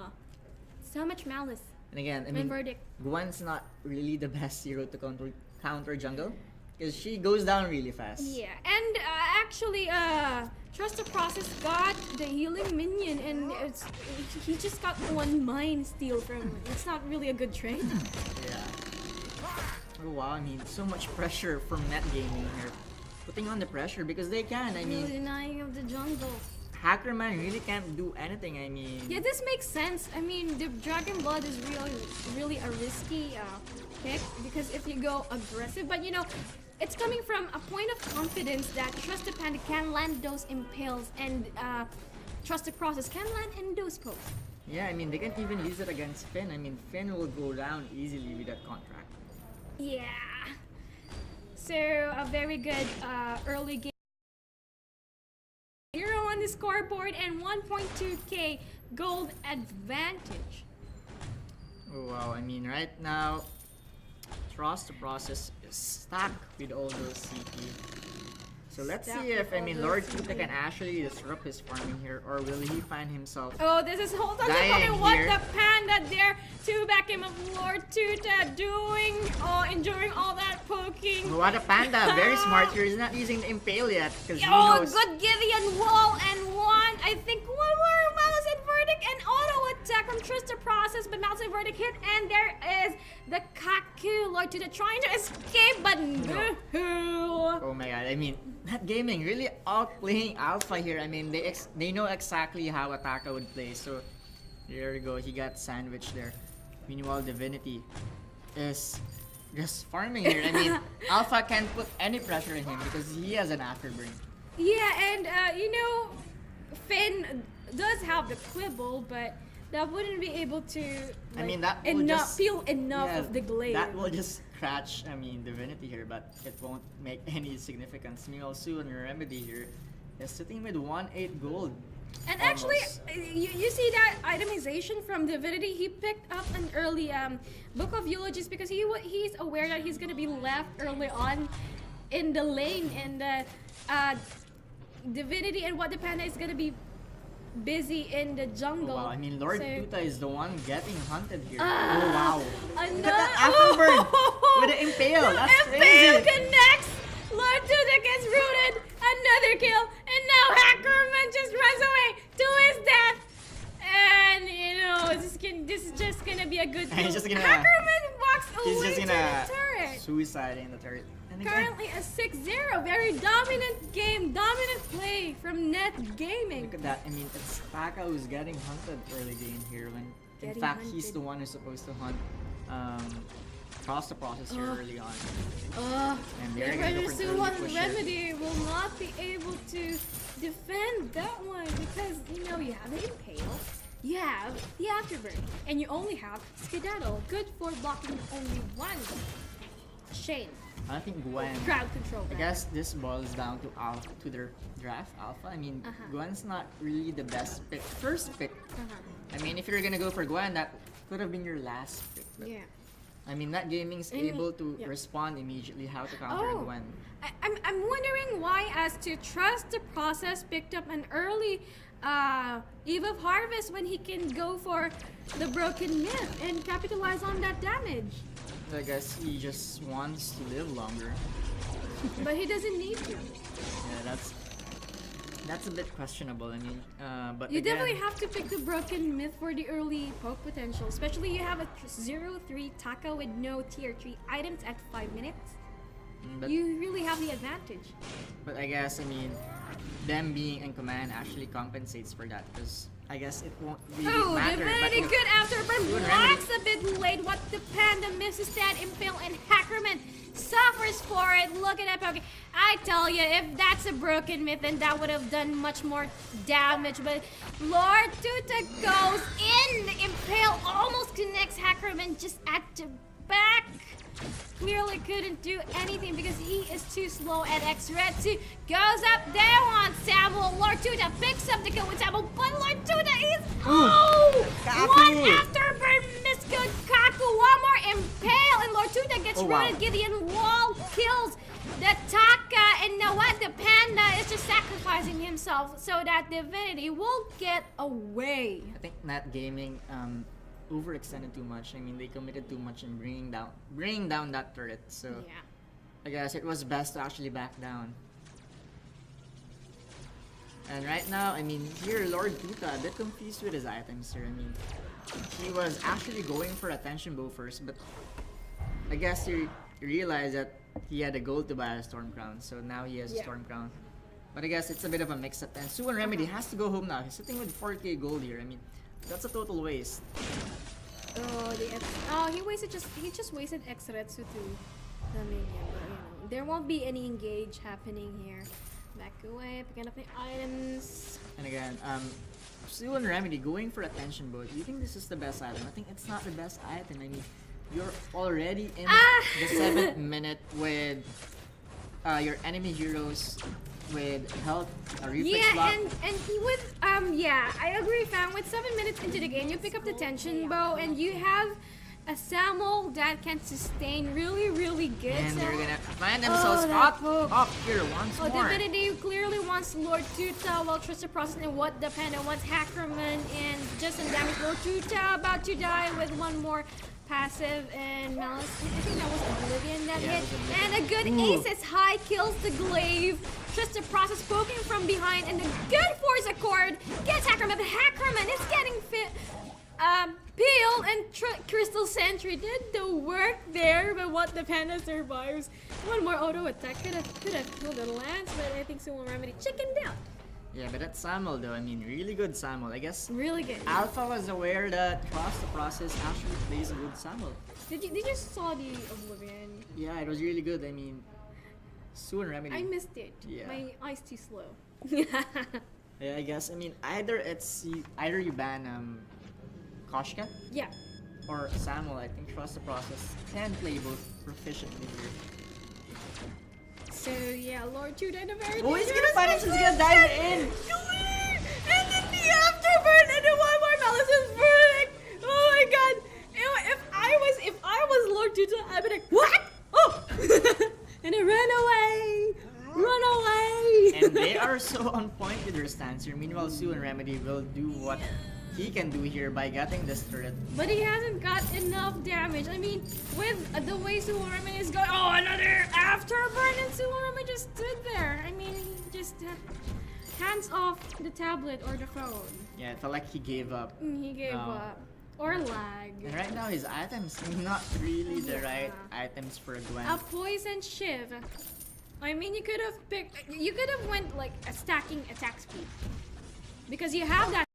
So much malice. And again, I And mean, Verdict. Gwen's not really the best hero to counter jungle because she goes down really fast. Yeah, and actually, Trust the Process got the healing minion, and he just got one mind steal from. It's not really a good trade. Yeah. Oh wow, I mean, so much pressure from net gaming here. Putting on the pressure because they can. I Really mean, denying of the jungle. Hackerman really can't do anything. I mean, Yeah, this makes sense. I mean, the Dragon Blood is really a risky pick because if you go aggressive, but you know, it's coming from a point of confidence that Trusted Panda can land those impales, and Trusted Process can land in those pokes. yeah, I mean, they can even use it against Finn. I mean, Finn will go down easily with that contract. Yeah. So a very good early game. 0 on the scoreboard and 1.2k gold advantage. Oh wow, I mean, right now, Trust the Process is stacked with all those CP. So let's Stacked see if, with I all mean, those Lord CP. Tuta can actually disrupt his farming here, or will he find himself Oh, this is hold on. dying What here? the panda there to back him up. Lord Tuta doing, enduring all that poking. What a panda, very smart here. He's not using the Impale yet, because he Oh, knows. good Gideon Wall and one. I think one more Malice and Verdict and auto attack from Trista Process, but Malice and Verdict hit, and there is the Kaku. Lord Tuta trying to escape, but no. Oh my god, I mean, that gaming really outplaying Alpha here. I mean, they know exactly how Ataka would play, so there we go, he got sandwiched there. Meanwhile, Divinity is just farming here. I mean, Alpha can't put any pressure on him because he has an afterburn. Yeah, and you know, Finn does have the quibble, but that wouldn't be able to. I like, mean, that will enough just feel enough yeah, of the glaive. That will just scratch, I mean, Divinity here, but it won't make any significance. Meanwhile, Sue and Remedy here is sitting with 1-8 gold. And actually, Almost. you see that itemization from Divinity. He picked up an early Book of Eulogies because he's aware that he's gonna be left early on in the lane, and Divinity and What the Panda is gonna be busy in the Oh, jungle. wow, I mean, Lord So- Tuta is the one getting hunted here. Ah, Oh, wow. Another, Look at that Afterbird with the Impale. That's Impale crazy. connects. Lord Tuta gets rooted. Another kill, and now Hackerman just runs away to his death. And you know, this is just gonna be a good kill. He's just gonna- Hackerman walks He's away just to gonna the turret. suicide in the turret. And again, Currently a 6-0, very dominant game, dominant play from Net Gaming. look at that. I mean, it's Taka who's getting hunted early game here when in Getting fact he's hunted. the one who's supposed to hunt across the process here early on. And they're gonna go for an early One push here. Remedy will not be able to defend that one because you know you have the Impale, you have the Afterburn, and you only have Skedaddle, good for blocking only one. Shane, I think Gwen. crowd control. I guess this boils down to Alpha, to their draft Alpha. I mean, Gwen's not really the best pick, first pick. I mean, if you're gonna go for Gwen, that could have been your last pick. But, Yeah. I mean, Not Gaming's And- able to yeah. respond immediately how to counter Oh. Gwen. I'm wondering why, as to Trust the Process picked up an early Eve of Harvest when he can go for the Broken Myth and capitalize on that damage. I guess he just wants to live longer. But he doesn't need to. Yeah, that's a bit questionable. I mean, but You again, definitely have to pick the Broken Myth for the early poke potential, especially you have a 0-3 Taka with no tier 3 items at 5 minutes. but, You really have the advantage. but I guess, I mean, them being in command actually compensates for that because I guess it won't really Oh, matter. Divinity but good after, but Good blocks a bit late. What the Panda misses that Impale, and Hackerman suffers for it. Look at that poke. I tell you, if that's a Broken Myth, then that would have done much more damage. But Lord Tuta goes in. The Impale almost connects Hackerman just at the back. Clearly couldn't do anything because he is too slow at X-Red. Goes up there on Samuel. Lord Tuta picks up the kill with Samuel, but Lord Tuta is Kaku. one Afterburn miss good Kaku, one more Impale, and Lord Tuta gets Oh, wow. rooted. Gideon Wall kills the Taka, and now what? The Panda is just sacrificing himself so that Divinity will get away. I think Not Gaming overextended too much. I mean, they committed too much in bringing down that turret. So Yeah. I guess it was best to actually back down. And right now, I mean, here Lord Tuta a bit confused with his items here. I mean, he was actually going for Attention Bow first, but I guess he realized that he had a gold to buy a Storm Crown, so now he has a Yeah. Storm Crown. But I guess it's a bit of a mix-up. And Sue and Remedy has to go home now. He's sitting with 4k gold here. I mean, that's a total waste. He just wasted X-Retsu to the minion, but you know, there won't be any engage happening here. Back away, picking up the items. And again, Sue and Remedy going for Attention Bow. Do you think this is the best item? I think it's not the best item. I mean, you're already in the 7th minute with your enemy heroes with health, a reflex block. And he with I agree, fam. With 7 minutes into the game, you pick up the tension bow, and you have a Samuel that can sustain really good. And so- they're gonna find themselves that caught hook. up here once Oh, more. Divinity clearly wants Lord Tuta while Trista process and what the Panda wants Hackerman and just some damage. Lord Tuta about to die with one more passive and Malice. I think that was Oblivion that Yeah, hit. it was Oblivion. And a good Ooh. ace as high kills the glaive. Trista process poking from behind and the good force accord gets Hackerman, but Hackerman is getting fit. Peel and Crystal Sentry did the work there, but what the Panda survives. One more auto attack could have killed the Lance, but I think Soul Remedy chickened out. Yeah, but that's Samuel though. I mean, really good Samuel. I guess Really good. Alpha was aware that Trust the Process actually plays a good Samuel. Did you saw the Oblivion? Yeah, it was really good. I mean, Sue and Remedy. I missed it. Yeah. My eyes too slow. Yeah, I guess. I mean, either you ban Koshka Yeah. or Samuel, I think Trust the Process can play both proficiently here. So yeah, Lord Tuta in a very Oh, he's dangerous gonna punish, he's gonna dive in! And then the afterburn and then one more Malice's verdict! Oh my god! If I was Lord Tuta, I'd be like, what? Oh! And it ran away! Run away! And they are so on point with their stance here. Meanwhile, Sue and Remedy will do what he can do here by getting this turret. But he hasn't got enough damage. I mean, with the way Suwarame is going, oh, another afterburn, and Suwarame just stood there. I mean, just hands off the tablet or the phone. Yeah, it felt like he gave up. He gave up. Or lag. And right now, his items not really the right items for a Gwen. A poison shiv. I mean, you could have picked. You could have went like a stacking attack speed, because you have that.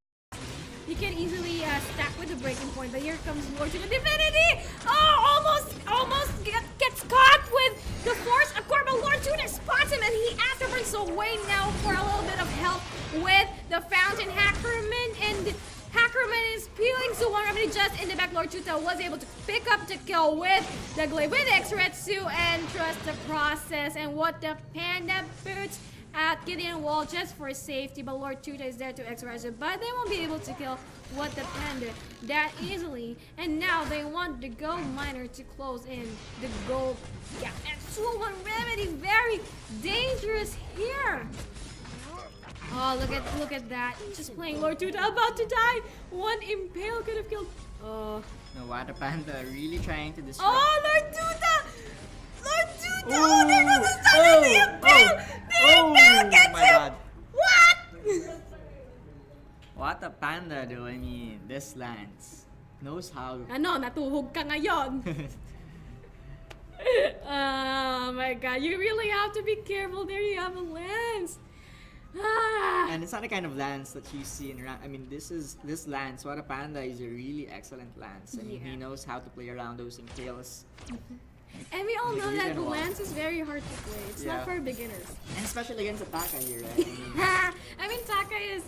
You can easily stack with the breaking point. But here comes Lord to the Divinity. Oh, almost gets caught with the force of Corporal Lord Tuna spots him, and he afterwards away now for a little bit of help with the Fountain Hackerman, and Hackerman is peeling Suwarame just in the back. Lord Tuta was able to pick up the kill with the Glaive with X-Retsu and Trust the Process, and what the Panda boots at Gideon Wall just for safety, but Lord Tuta is there to X-Retsu, but they won't be able to kill what the Panda that easily, and now they want the Gold Miner to close in the gold. Yeah, and Suwan Remedy very dangerous here. Oh, look at that. Just playing Lord Tuta about to die. One impale could have killed. Oh. No, Wada Panda really trying to disrupt. Oh, Lord Tuta! Lord Tuta! Oh, there goes the start of the impale! The impale gets my him! God. What? Wada Panda though, I mean, this Lance knows how. Ano, natuhog ka ngayon. Oh my god, you really have to be careful. There you have a lance. And it's not the kind of lance that you see in rank. I mean, this lance, Wada Panda is a really excellent lance. I mean, he knows how to play around those impales. And we all know that the lance is very hard to play. It's not for beginners. And especially against Taka here, right? I mean, Taka is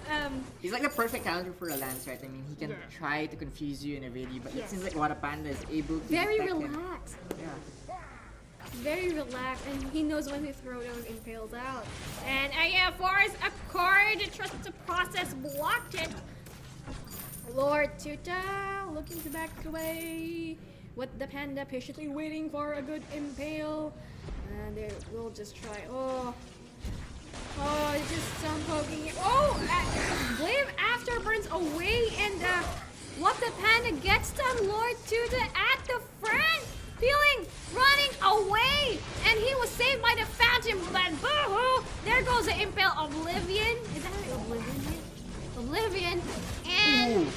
he's like the perfect counter for a lance, right? I mean, he can try to confuse you and evade you, but it seems like Wada Panda is able to very detect relaxed. him. Yeah. Very relaxed, and he knows when to throw those impales out. And Force Accord, Trust the Process blocked it. Lord Tuta looking to back away. With the Panda patiently waiting for a good impale. And they will just try. Oh, just some poking it. Oh, Glaive Afterburns away, and what the Panda gets them, Lord Tuta at the front. Feeling running away, and he was saved by the Fountain, but boo-hoo! There goes the Impale Oblivion. Is that Oblivion? Oblivion, and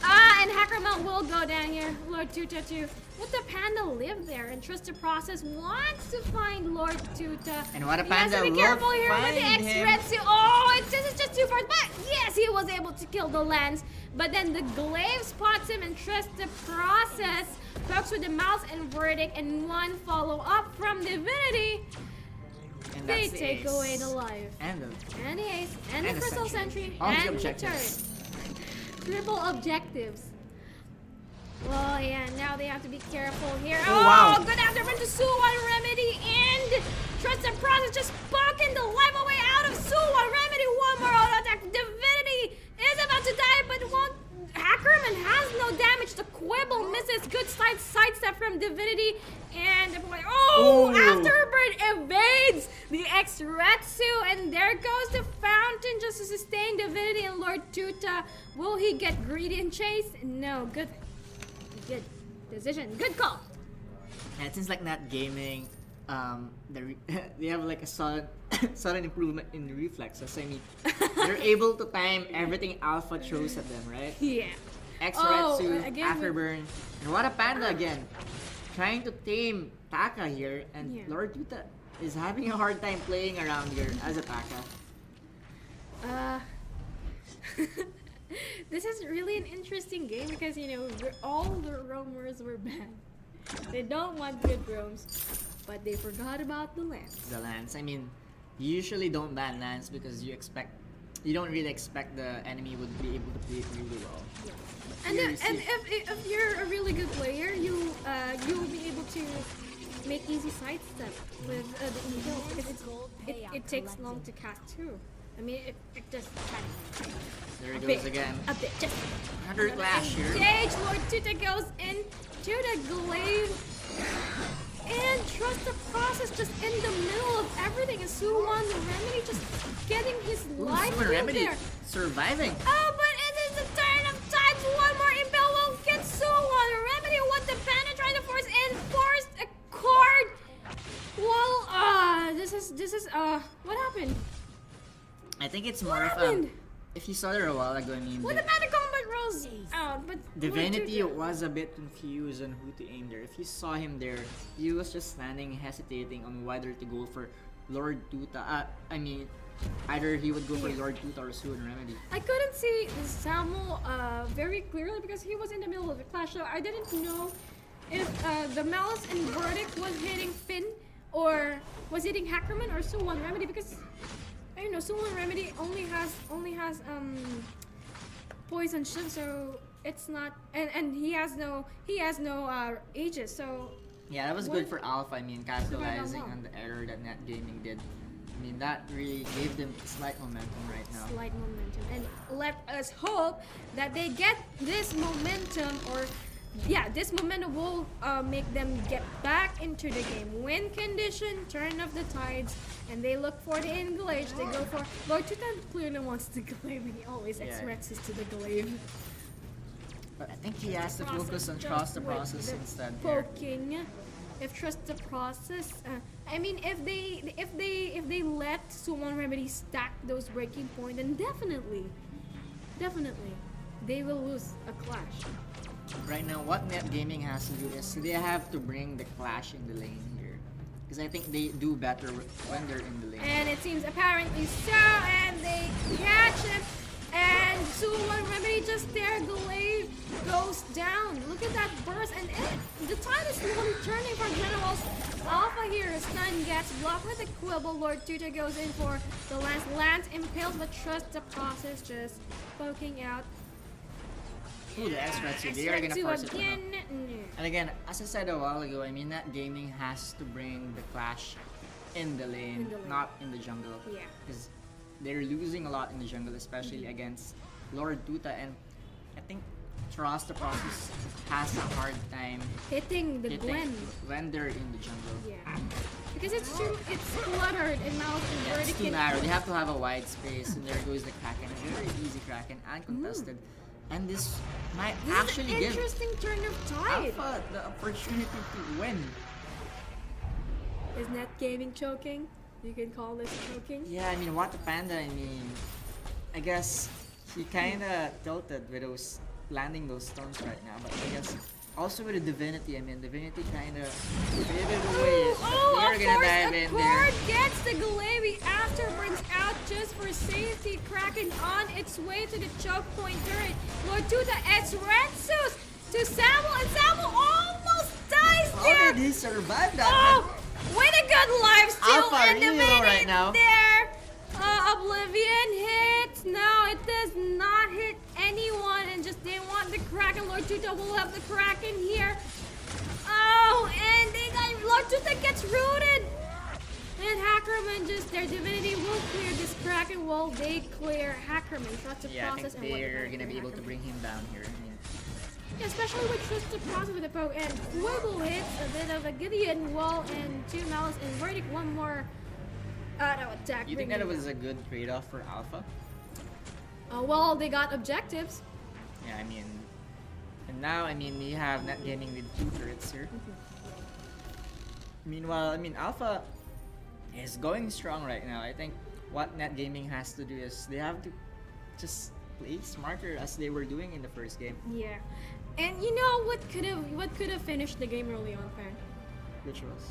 and Hackermount will go down here. Lord Tuta too. Let the Panda live there, and Trust the Process wants to find Lord Tuta. And what a He has Panda to be will careful here with the find him. X-Retsu. Oh, it's just too far. But yes, he was able to kill the lance. But then the Glaive spots him, and Trust the Process pokes with the mouse and verdict, and one follow-up from Divinity. And They that's the take ace. away the life. And the Ace, and the Crystal Sentry, All the and the objectives. turret. Triple objectives. Well, yeah, now they have to be careful here. Oh, wow. Good afterburn to Suwan Remedy, and Trust the Process just poking the life away out of Suwan Remedy. One more auto attack. Divinity is about to die, but won't. Hackerman has no damage. The Quibble misses. Good sidestep from Divinity, and Afterbird evades the X-Retsu, and there goes the Fountain just to sustain Divinity and Lord Tuta. Will he get greedy and chase? No. Good decision. Good call. Yeah, it seems like Not Gaming, they have like a sudden improvement in reflexes. I mean, they're able to time everything Alpha throws at them, right? Yeah. X-Retsu, again Afterburn, and what a Panda again, trying to tame Taka here, and Lord Tuta is having a hard time playing around here as a Taka. This is really an interesting game because, you know, all the roamers were banned. They don't want good roams, but they forgot about the lance. The lance. I mean, you usually don't ban lance because you expect you don't really expect the enemy would be able to play it really well. And, Here then, you see- and if you're a really good player, you'll be able to make easy sidestep with the inhale because it takes long to cast too. I mean, it just there it a goes bit, again. a bit, just Another clash here. engage. Lord Tuta goes into the glaive and trust the process just in the middle of everything. And Suwon Remedy just getting his Ooh, life Super healed Remedy there. surviving. Oh, but it is the turn of tides. One more impel will get Suwon Remedy with the panda trying to force in, forced a card. Well, this is what happened? I think it's What more of happened? if you saw there a while ago, I mean, Well, the panda combat rolls out, but Divinity Lord Tuta- was a bit confused on who to aim there. If you saw him there, he was just standing hesitating on whether to go for Lord Tuta. I mean, either he would go for Lord Tuta or Suwon Remedy. I couldn't see Samuel very clearly because he was in the middle of the clash, so I didn't know if the Malice and Verdict was hitting Finn or was hitting Hackerman or Suwon Remedy because I don't know, Suwon Remedy only has poison shield, so it's not and he has no aegis, so Yeah, that was What? good for Alpha. I mean, capitalizing well. on the error that Net Gaming did. I mean, that really gave them slight momentum right now. slight momentum. And let us hope that they get this momentum, or this momentum will make them get back into the game. Win condition, turn of the tides, and they look for the engage. They go for Lord Tutan clearly wants the glaive. He always Yeah. expresses to the glaive. But I think he has to focus on Just trust the with process the instead here. poking. If trust the process, I mean, if they let Suwon Remedy stack those breaking point, then definitely, they will lose a clash. Right now, what Net Gaming has to do is they have to bring the clash in the lane here. Because I think they do better when they're in the lane. And it seems apparently so, and they catch him, and Suwon Remedy just there, glaive goes down. Look at that burst, and the tide is slowly turning for Generals. Alpha here, stun gets blocked with a quibble. Lord Tuta goes in for the lance impaled, but trust the process, just poking out. Ooh, the extra two. They are gonna Extra force two it. again. And again, as I said a while ago, I mean, Net Gaming has to bring the clash in the lane, In the lane. not in the jungle. Yeah. Because they're losing a lot in the jungle, especially against Lord Tuta, and I think Trust the Process has a hard time Hitting the hitting Gwen. when they're in the jungle. Yeah. Because it's cluttered and now Yeah, it's too narrow. They have to have a wide space, and there goes the Kraken. A very easy Kraken, uncontested. And this might This actually is an give interesting turn of tide. Alpha the opportunity to win. Is Net Gaming choking? You can call this choking. Yeah, I mean, what the Panda, I mean, I guess he kinda tilted with those landing those stones right now, but I guess also with the Divinity, I mean, Divinity kinda pivoted away. Oh, They're of gonna course, dive a in there. cord gets the Glaive after brings out just for safety. Kraken on its way to the choke point turret. Lord Tuta adds Retsus to Samuel, and Samuel almost dies How there. did he survive that? Oh, with a good lifesteal Alpha and the Reno minute right now. there. Oblivion hits. No, it does not hit anyone, and just they want the Kraken. Lord Tuta will have the Kraken here. Oh, and they got Lord Tuta gets rooted. And Hackerman just their divinity will clear this Kraken. Will they clear Hackerman? Trust the Yeah, I process think and what they're they gonna be clear able to Hackerman. bring him down here. I mean, Yeah, especially with Trust the Process with the poke and Quibble hits a bit of a Gideon wall and two Malice and Verdict one more no attack. you think that it was a good trade-off for Alpha? Well, they got objectives. Yeah, I mean, and now, I mean, you have Net Gaming with 2 turrets here. Meanwhile, I mean, Alpha is going strong right now. I think what Net Gaming has to do is they have to just play smarter as they were doing in the first game, Yeah, and you know what could have finished the game early on, fan? which was,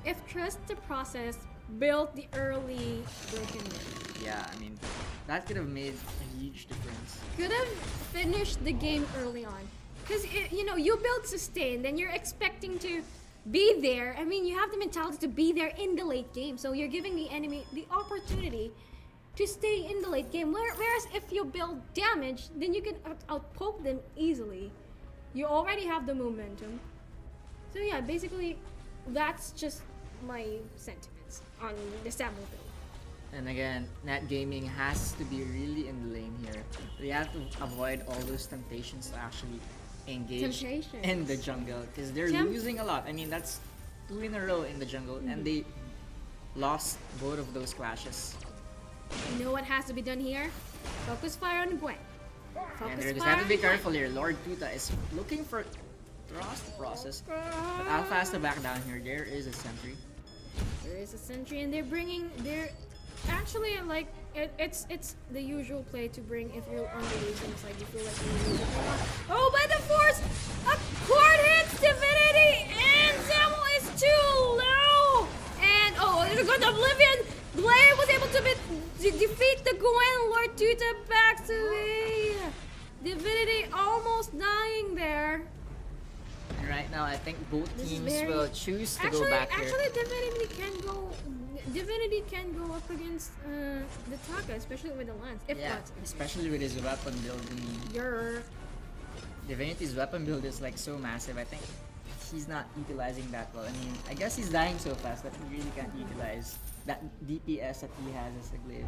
If Trust the Process built the early broken lane. yeah, I mean, that could have made a huge difference. Could have finished the game early on. Because, you know, you build sustain, then you're expecting to be there. I mean, you have the mentality to be there in the late game. So you're giving the enemy the opportunity to stay in the late game. Whereas if you build damage, then you can outpoke them easily. You already have the momentum. So yeah, basically, that's just my sentiments on the Samuel build. And again, Nat Gaming has to be really in the lane here. They have to avoid all those temptations to actually engage in the jungle because they're losing a lot. I mean, that's 2 in a row in the jungle, and they lost both of those clashes. You know what has to be done here? Focus fire on Gwen. And they just have to be careful here. Lord Tuta is looking for Trust process. But Alpha has to back down here. There is a sentry. There is a sentry, and they're actually like it's the usual play to bring if you're on the losing side. You feel like you're losing. Oh, by the force, a cord hits Divinity, and Samuel is too low. And oh, there's a good Oblivion. Blair was able to defeat the Gwen. Lord Tuta backs away. Divinity almost dying there. And right now, I think both teams will choose to go back here. Actually, Divinity can go up against the Taka, especially with the lance. Especially with his weapon building. Divinity's weapon build is like so massive. I think he's not utilizing that well. I mean, I guess he's dying so fast that he really can't utilize that DPS that he has as a glaive.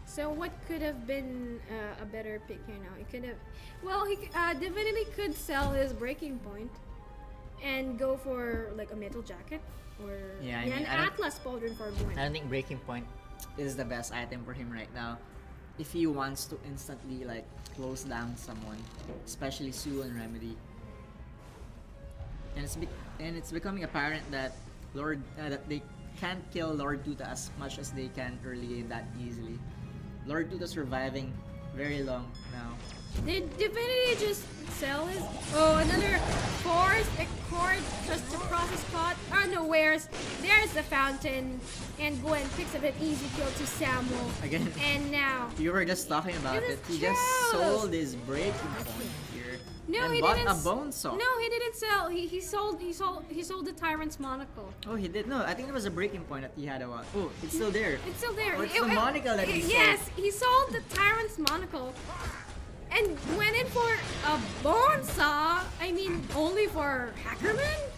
So what could have been a better pick here now? It could have, well, Divinity could sell his breaking point and go for like a metal jacket or an Atlas pauldron for Gwen. I don't think breaking point is the best item for him right now. If he wants to instantly like close down someone, especially Sue and Remedy, and it's becoming apparent that that they can't kill Lord Tuta as much as they can early game that easily. Lord Tuta surviving very long now. Did Divinity just sell his? Oh, another force, a cord just to cross his spot. Oh no, there's the fountain, and Gwen picks up an easy kill to Samuel. Again, and now you were just talking about it. He just sold his breaking point here. No, and he bought didn't. a bone saw. No, he didn't sell. He sold the Tyrant's monocle. Oh, he did. No, I think it was a breaking point that he had a while. Oh, it's still there. It's still there. Oh, it's the monocle that he sold. Yes, he sold the Tyrant's monocle, and went in for a bone saw. I mean, only for Hackerman.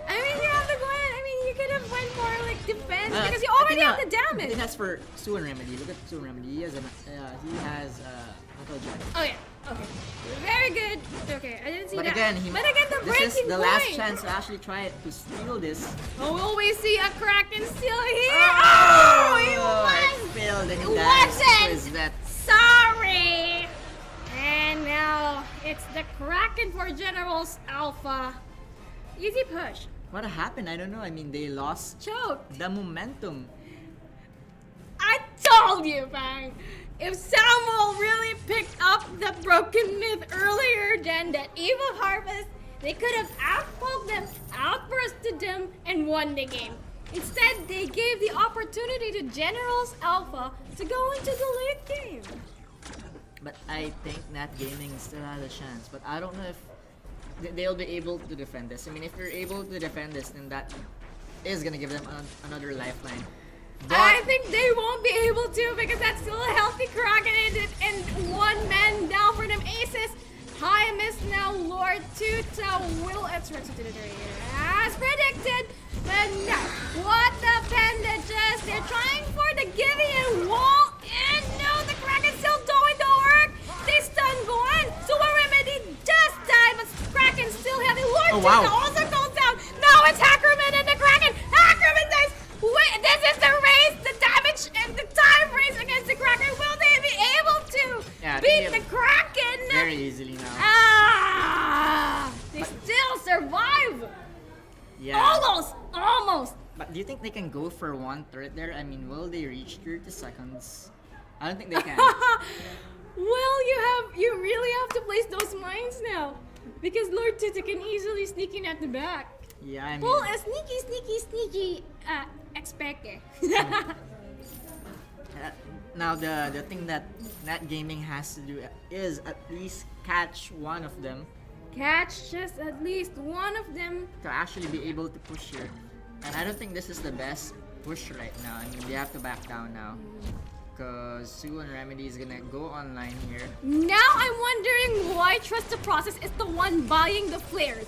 I mean, you have the Gwen. I mean, you could have went for like defense because you already have the damage. I think that's for Sue and Remedy. Look at Sue and Remedy. He has metal jacket. Oh yeah. Okay. Very good. Okay, I didn't see that. But again, the breaking this is the point. last chance to actually try it to steal this. Oh, will we see a Kraken still here? Oh, he it failed and he wasn't. Sorry. And now it's the Kraken for Generals Alpha. Easy push. What happened? I don't know. I mean, they lost the momentum. I told you, Bang. If Samuel really picked up the Broken Myth earlier than that Evil Harvest, they could have outpoked them, outbursted them, and won the game. Instead, they gave the opportunity to Generals Alpha to go into the late game. But I think Nat Gaming still has a chance. But I don't know if they'll be able to defend this. I mean, if you're able to defend this, then that is going to give them another lifeline. But I think they won't be able to because that's still a healthy Kraken and one man down for them aces. High miss now, Lord Tuta will extract to the tree as predicted. But no, what the appendages? They're trying for the Gideon wall, and no, the Kraken's still doing the work. They stun Gwen, so a Remedy just died, but Kraken's still heavy. Lord Tuta also goes down. Now it's Hackerman and the Kraken. Hackerman dies. Wait, this is the race, the damage, and the time race against the Kraken. Will they be able to beat the Kraken? Very easily now. They still survive. Yeah. Almost. But do you think they can go for one turret there? I mean, will they reach 30 seconds? I don't think they can. Well, you really have to place those mines now because Lord Tuta can easily sneak in at the back. Yeah, I mean. Pull a sneaky expected. Now the thing that Nat Gaming has to do is at least catch one of them. Catch just at least one of them To actually be able to push here. And I don't think this is the best push right now. I mean, they have to back down now. Because Sue and Remedy is gonna go online here. Now I'm wondering why Trust the Process is the one buying the flares.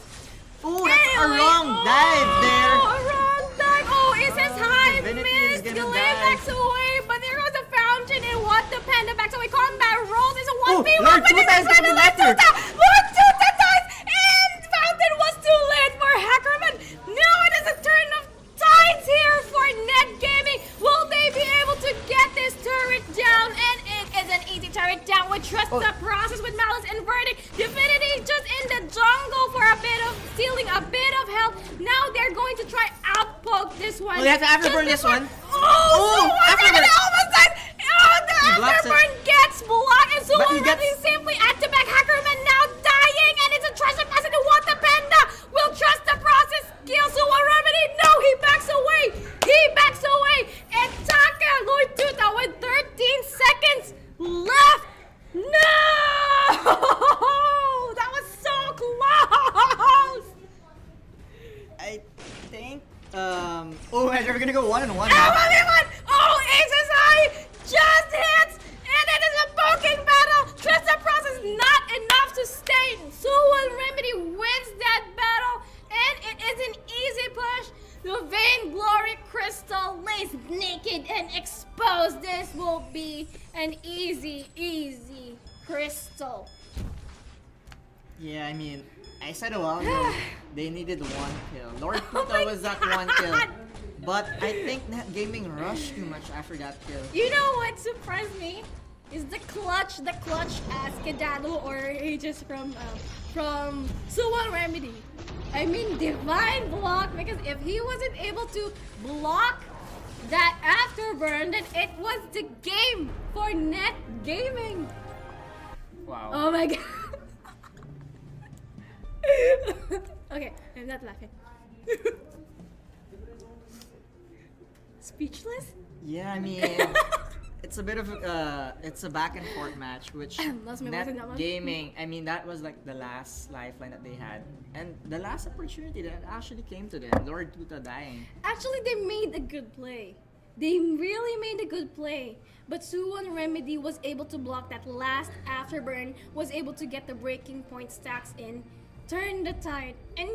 Oh, that's a wrong dive there. A wrong dive. Oh, it says hi, Divinity is Miss. gonna Gillet die. backs away, but there goes the fountain and what the panda backs away. Combat rolls is a 1v1. Lord Tuta is gonna be left here. Lord Tuta dies, and fountain was too late for Hackerman. Now it is a turn of tides here for Net Gaming. Will they be able to get this turret down? And it is an easy turret down with Trust the Process with Malice inverting. Divinity just in the jungle for a bit of stealing a bit of health. Now they're going to try outpoke this one. Oh, they have to afterburn this one. Oh, afterburn. almost died. Oh, the blocks it. afterburn gets blocked, and so But he already gets- simply at the back. Hackerman now dying, and it's a Trust the Process to want the panda. Will Trust the Process kill Suwa Remedy? No, he backs away. He backs away. And Taka Lord Tuta with 13 seconds left. No! That was so close. I think. Oh, they're gonna go 1-on-1 Oh, now. everyone! Oh, Aces High just hits, and it is a poking battle. Trust the Process not enough to stay. Suwon Remedy wins that battle, and it is an easy push. The Vainglory Crystal lays naked and exposed. This will be an easy crystal. Yeah, I mean, I said a while ago they needed 1 kill. Lord Oh Tuta my was that 1 kill. God. But I think Net Gaming rushed too much after that kill. You know what surprised me? Is the clutch as Kedado or Aegis from Suwon Remedy. I mean, divine block, because if he wasn't able to block that afterburn, then it was the game for Net Gaming. Wow. Oh my god. Okay, I'm not laughing. Speechless? Yeah, I mean, it's a bit of it's a back and forth match, which Lost my voice in that Net one. Gaming, I mean, that was like the last lifeline that they had. And the last opportunity that actually came to them, Lord Tuta dying. Actually, they made a good play. They really made a good play. But Suwon Remedy was able to block that last afterburn, was able to get the breaking point stacks in, turn the tide, and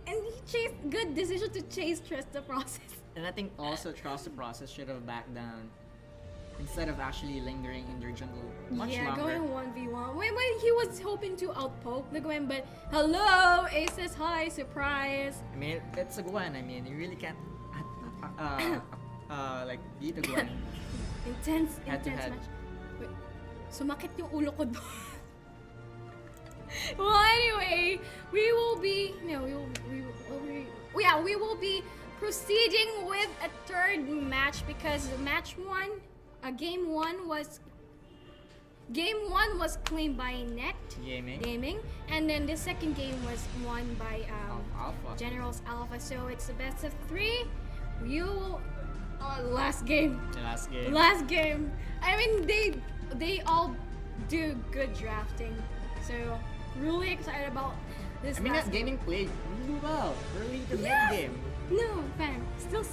he chased, good decision to chase Trust the Process. And I think also Trust the Process should have backed down instead of actually lingering in their jungle much longer. Going 1v1. When he was hoping to outpoke the Gwen, but hello, Aces High, surprise. I mean, it's a Gwen. I mean, you really can't like beat a Gwen. Intense Head to head. match. Wait, sumakit yung ulo ko doon. Well, anyway, we will be proceeding with a third match, because game one was claimed by Net Gaming, and then the second game was won by Alpha. Generals Alpha. So it's the best of 3. Last game. The last game. Last game. I mean, they all do good drafting. So really excited about this. I mean, last that gaming played really well early to mid game. No, fam. I still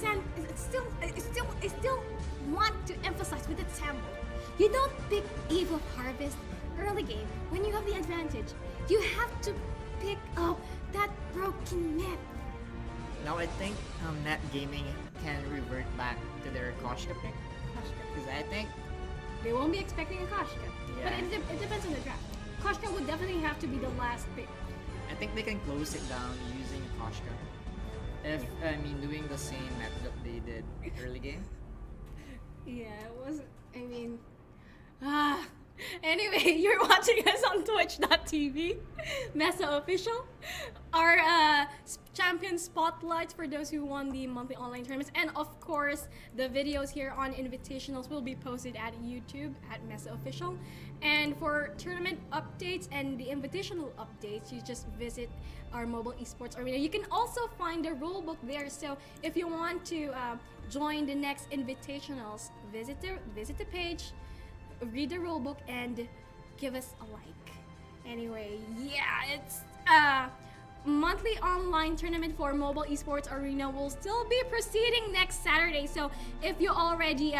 want to emphasize with the sample. You don't pick Eve of Harvest early game when you have the advantage. You have to pick up that broken net. Now I think Net Gaming can revert back to their Koshka pick. Because I think They won't be expecting a Koshka. Yeah. But it depends on the draft. Koshka would definitely have to be the last pick. I think they can close it down using Koshka. If doing the same method that they did early game. Yeah, it was. I mean, Anyway, you're watching us on Twitch.tv, MeSA Official. Our champion spotlights for those who won the monthly online tournaments, and of course, the videos here on Invitationals will be posted at YouTube at MeSA Official. And for tournament updates and the invitational updates, you just visit our mobile esports arena. You can also find the rulebook there. So if you want to join the next invitationals, visit the page, read the rulebook, and give us a like. Anyway, yeah, it's monthly online tournament for Mobile Esports Arena will still be proceeding next Saturday. So if you already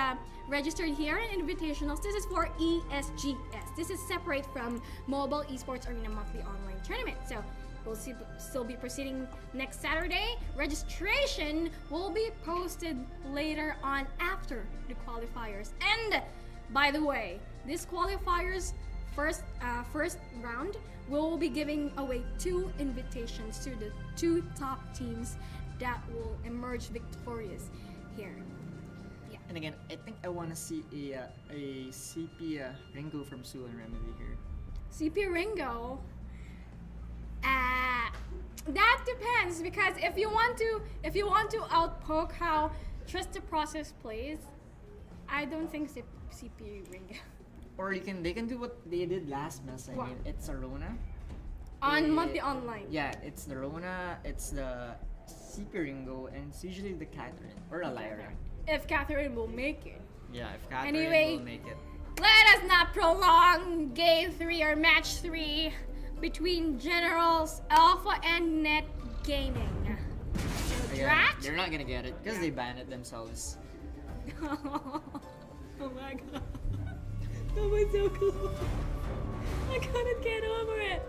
registered here in Invitationals, this is for ESGS. This is separate from Mobile Esports Arena monthly online tournament. So we'll still be proceeding next Saturday. Registration will be posted later on after the qualifiers. And by the way, this qualifiers first round, we'll be giving away 2 invitations to the 2 top teams that will emerge victorious here. Yeah. And again, I think I want to see a CP Ringo from Sue and Remedy here. CP Ringo. That depends, because if you want to outpoke how Trust the Process plays, I don't think CP Ringo. Or they can do what they did last mess. I mean, it's a Rona. On monthly online. Yeah, it's the Rona, it's the CP Ringo, and it's usually the Catherine or a Lyra. If Catherine will make it. Yeah, if Catherine Anyway, will make it. Let us not prolong game 3 or match 3 between Generals, Alpha, and Net Gaming. So, Again, Drat? they're not gonna get it because they banned it themselves. Oh my god. That was so cool. I couldn't get over it.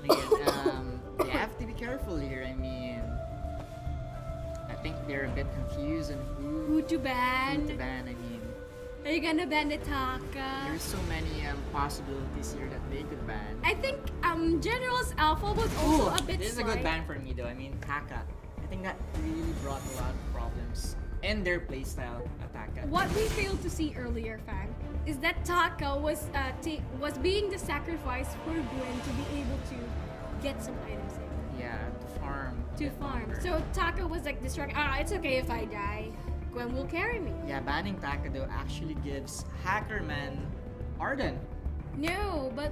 And again, they have to be careful here. I mean, I think they're a bit confused on Who to ban? who to ban. I mean, Are you gonna ban the Taka? there's so many possibilities here that they could ban. I think Generals Alpha was also a bit This is a good ban for me though. I mean, Taka. I think that really brought a lot of problems in their playstyle at Taka. What we failed to see earlier, Fang, is that Taka was being the sacrifice for Gwen to be able to get some items in. Yeah, to farm. To farm. So Taka was like distracted. It's okay if I die. Gwen will carry me. Yeah, banning Taka though actually gives Hackerman Arden. No, but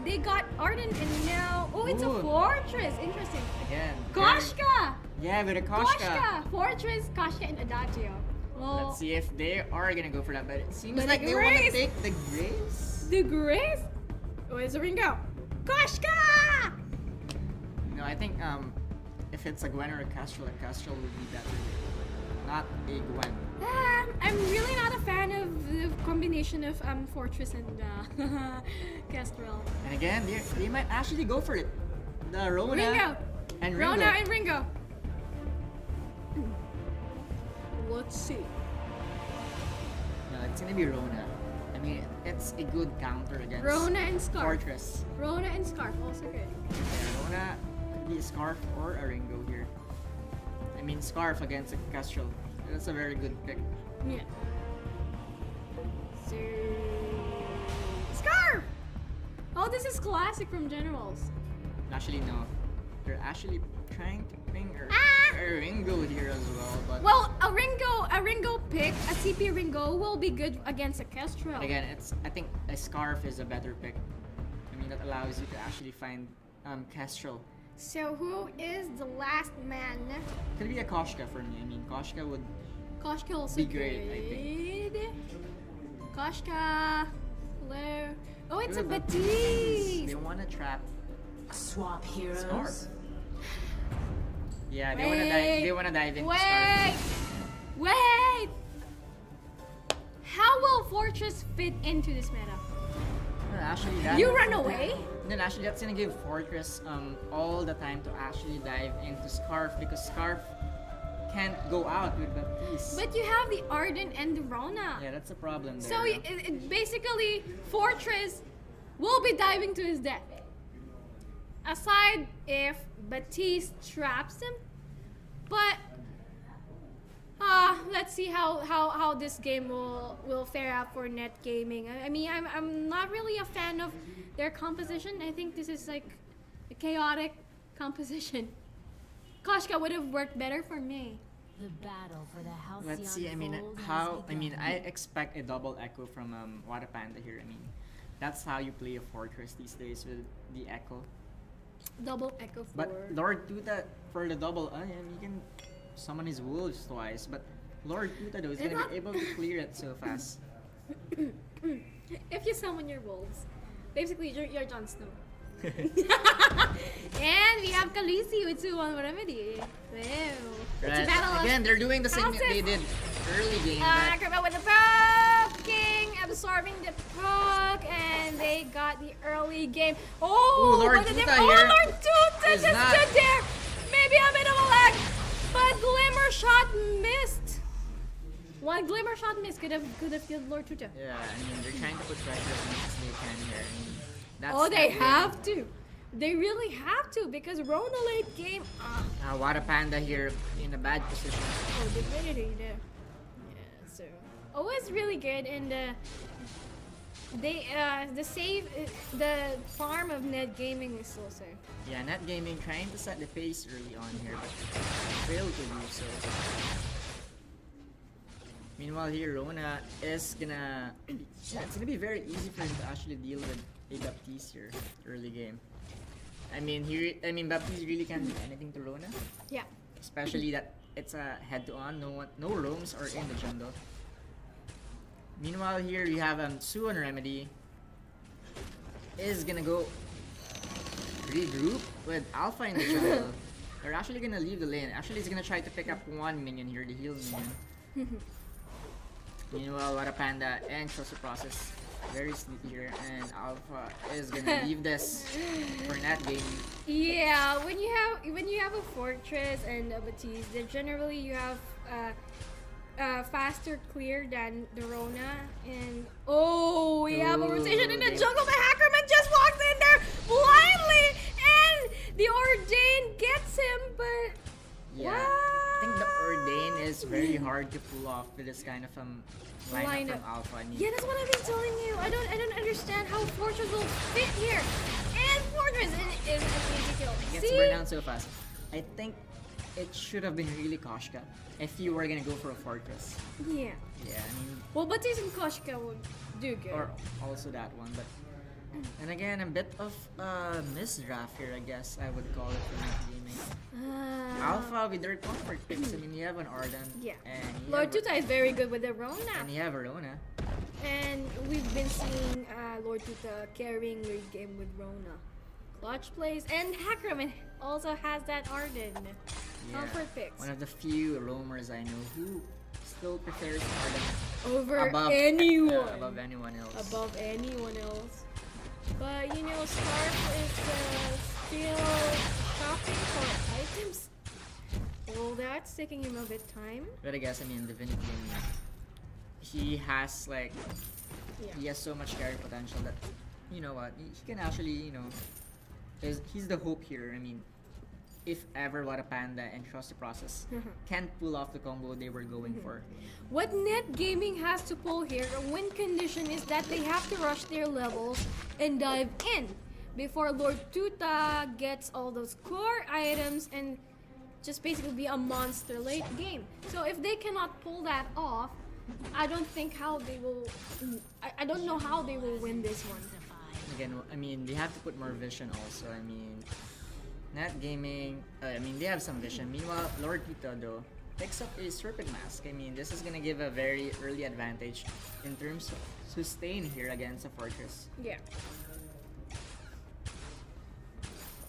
they got Arden and now it's a Ooh. fortress. Interesting. Again. Koshka. Yeah, with a Koshka. Koshka. Fortress, Koshka, and Adagio. Well, Let's see if they are gonna go for that, but it seems But like the they want to Grace- take the Grace. the Grace. Where's the Ringo? Koshka. No, I think if it's a Gwen or a Kestrel would be better. Not a Gwen. I'm really not a fan of the combination of Fortress and Kestrel. And again, they might actually go for it. The Rona Ringo. and Ringo. Rona and Ringo. Let's see. No, it's gonna be Rona. I mean, it's a good counter against Rona and Scarf. Fortress. Rona and Scarf also good. Yeah, Rona could be a Scarf or a Ringo here. I mean, Scarf against a Kestrel. That's a very good pick. Yeah. So Scarf. Oh, this is classic from Generals. Actually, no. They're actually trying to bring Ah! a Ringo here as well, but Well, a Ringo pick, a CP Ringo will be good against a Kestrel. again, I think a Scarf is a better pick. I mean, that allows you to actually find Kestrel. So who is the last man? Could be a Koshka for me. I mean, Koshka would Koshka also Be great, I good. Koshka. Hello. Oh, it's a They Batiste. want to trap Swap heroes. Scarf. Yeah, they wanna dive into Wait. Scarf. Wait. How will Fortress fit into this meta? No, actually, that You run away? Then actually, that's gonna give Fortress all the time to actually dive into Scarf because Scarf can't go out with Baptiste. But you have the Arden and the Rona. Yeah, that's a problem there. So basically, Fortress will be diving to his death. Aside if Batiste traps him. But let's see how this game will fare out for Net Gaming. I mean, I'm not really a fan of their composition. I think this is like a chaotic composition. Koshka would have worked better for me. The battle for the Halcyon Let's see. I mean, Fold has how? I mean, begun. I expect a double echo from Water Panda here. I mean, that's how you play a Fortress these days with the echo. Double echo for. But Lord Tuta for the double, I mean, you can summon his wolves twice, but Lord Tuta though is It's gonna not- be able to clear it so fast. If you summon your wolves, basically you're Jon Snow. And we have Khaleesi with 2-1 Remedy. Wow. It's a battle of Again, they're doing the same houses. they did early game. but Acrobat with the poke, King absorbing the poke, and they got the early game. Oh, Lord but Tuta oh, here Lord Tuta is just not- stood there. Maybe a bit of a lag, but Glimmer shot missed. One Glimmer shot missed could have killed Lord Tuta. Yeah, I mean, they're trying to put pressure as much as they can here. I mean, that's Oh, they not have to. They really have to because Rona late game. Wada Panda here in a bad position. Oh, Divinity there. Yeah, so always really good, and the farm of Net Gaming is also. Yeah, Net Gaming trying to set the pace early on here, but failed to do so. Meanwhile here, Rona is gonna... Yeah, it's gonna be very easy for him to actually deal with a Baptiste here, early game. I mean, Baptiste really can't do anything to Rona. Yeah. Especially that it's a head-to-on, no roams are in the jungle. Meanwhile here, you have Sue and Remedy is gonna go regroup with Alpha in the jungle. They're actually gonna leave the lane. Actually, he's gonna try to pick up one minion here, the heal minion. Meanwhile, Wada Panda and Trust Process very sneaky here, and Alpha is gonna leave this for Net Gaming. Yeah, when you have a Fortress and a Baptiste, then generally you have faster clear than the Rona, and oh, we have a rotation in the jungle. The Hackerman just walks in there blindly, and the Ordain gets him, but Yeah, I think the Ordain is very hard to pull off with this kind of lineup from Alpha. I mean, yeah, that's what I've been telling you. I don't understand how Fortress will fit here, and Fortress is an easy kill. it gets burned down so fast. I think it should have been really Koshka if you were gonna go for a Fortress. Yeah. Yeah, I mean, Well, Baptiste and Koshka would do good. or also that one, but and again, a bit of misdraft here, I guess I would call it for Net Gaming. Alpha with their comfort picks. I mean, you have an Ardent. Yeah. And you Lord have Tuta is very good with the and Rona. you have Arona. And we've been seeing Lord Tuta carrying late game with Rona. Clutch plays, and Hackerman also has that Arden. Comfort picks. One of the few roamers I know who still prefers Ardent Over above anyone. above anyone else. Above anyone else. But you know, Scarf is still shopping for items. Well, that's taking him a bit time. But I guess, I mean, Divinity, he has like, Yeah. he has so much carry potential that, you know what, he can actually, you know, he's the hope here. I mean, if ever Wada Panda and Trust the Process can't pull off the combo they were going for. What Net Gaming has to pull here, a win condition, is that they have to rush their levels and dive in before Lord Tuta gets all those core items and just basically be a monster late game. So if they cannot pull that off, I don't think how they will. I don't know how they will win this one. Again, I mean, they have to put more vision also. I mean, Net Gaming, I mean, they have some vision. Meanwhile, Lord Tuta, though, picks up a Serpent Mask. I mean, this is gonna give a very early advantage in terms of sustain here against a Fortress. Yeah.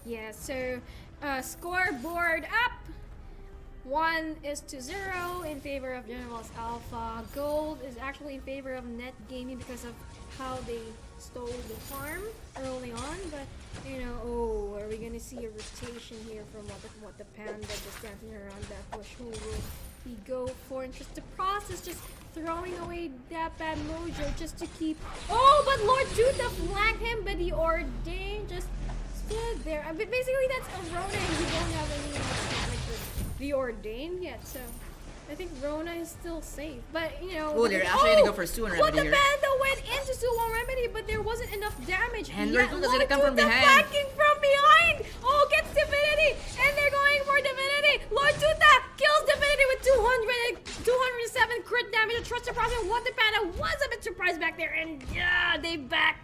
Yeah, so scoreboard up. 1-0 in favor of Generals Alpha. Gold is actually in favor of Net Gaming because of how they stole the farm early on. But you know, oh, are we gonna see a rotation here from what the Panda just dancing around that bush? Who will he go for? And just the Process, just throwing away that bad mojo just to keep. Oh, but Lord Tuta flanked him, but the Ordain just stood there. But basically, that's a Rona, and you don't have any like the Ordain yet, so I think Rona is still safe. But you know, Oh, they're actually gonna go for Stu and But Remedy the here. Panda went into Stu Remedy, but there wasn't enough damage. And yet. Lord Tuta's gonna come from Tuta behind. flanking from behind. Oh, gets Divinity, and they're going for Divinity. Lord Tuta kills Divinity with 207 crit damage. A trusted process. What the Panda was a bit surprised back there, and yeah, they back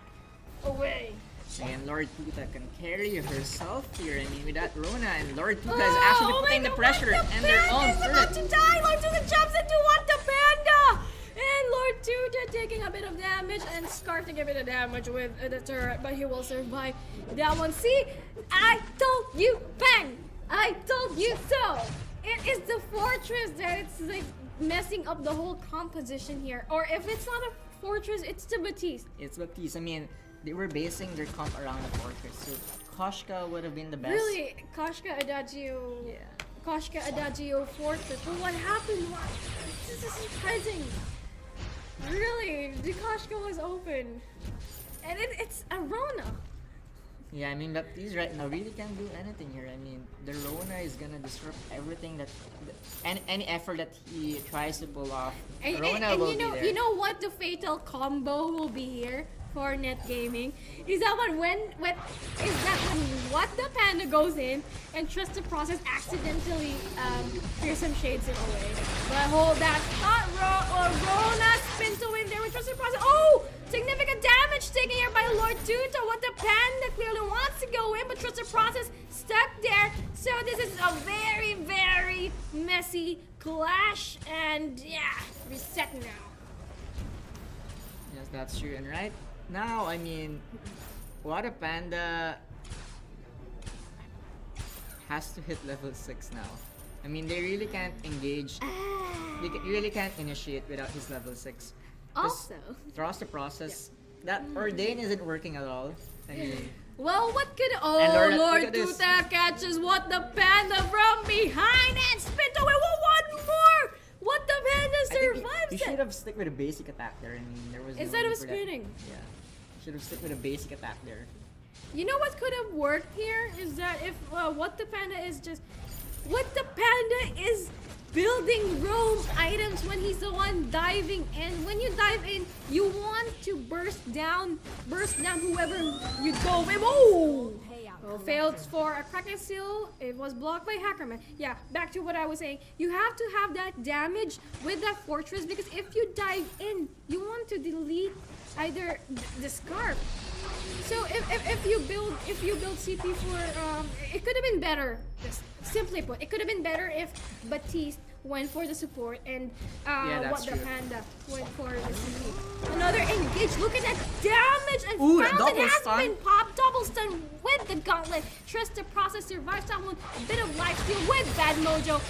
away. And Lord Tuta can carry herself here. I mean, with that Rona, and Lord Tuta is actually putting the pressure and their own Panda is about turret. to die. Lord Tuta jumps into what the Panda, and Lord Tuta taking a bit of damage and Scar taking a bit of damage with the turret, but he will survive that one. See, I told you, Bang! I told you so! It is the fortress that it's like messing up the whole composition here. Or if it's not a fortress, it's the Batiste. It's Baptiste. I mean, they were basing their comp around the fortress, so Koshka would have been the best. Really, Koshka Adagio. Yeah. Koshka Adagio fortress. But what happened? This is surprising. Really, the Koshka was open. And it's a Rona. Yeah, I mean, Baptiste right now really can't do anything here. I mean, the Rona is gonna disrupt everything that, any effort that he tries to pull off. Rona will be there. You know what the fatal combo will be here for Net Gaming? Is that when what the Panda goes in and Trust the Process accidentally Fearsome Shades it away. But hold that thought, Rona spin to win there with Trust the Process. Oh! Significant damage taken here by Lord Tuta. What the Panda clearly wants to go in, but Trust the Process stuck there. So this is a very, very messy clash. And yeah, reset now. Yes, that's true. And right now, I mean, what a Panda has to hit level 6 now. I mean, they really can't engage. They really can't initiate without his level 6. Also, Trust the Process. That Ordain isn't working at all. I mean, well, what could And Lord look at this. Tuta catches what the Panda from behind and spins away with one more. What the Panda I think survives he it. should have stick with a basic attack there. I mean, there was no Instead of need for that. spinning. Yeah, should have stick with a basic attack there. You know what could have worked here is that if what the Panda is building roam items when he's the one diving in. When you dive in, you want to burst down whoever you go with. Oh! Well, failed for a Kraken Seal. It was blocked by Hackerman. Yeah, back to what I was saying. You have to have that damage with that fortress because if you dive in, you want to delete either the scarf. So if you build CP for it could have been better. Just simply put, it could have been better if Batiste went for the support and that's what the true. Panda went for the CP. Another engage. Look at that damage and Ooh, Fountain double has stun. been popped. Double stun with the gauntlet. Trust the Process survives that one. A bit of life steal with Bad Mojo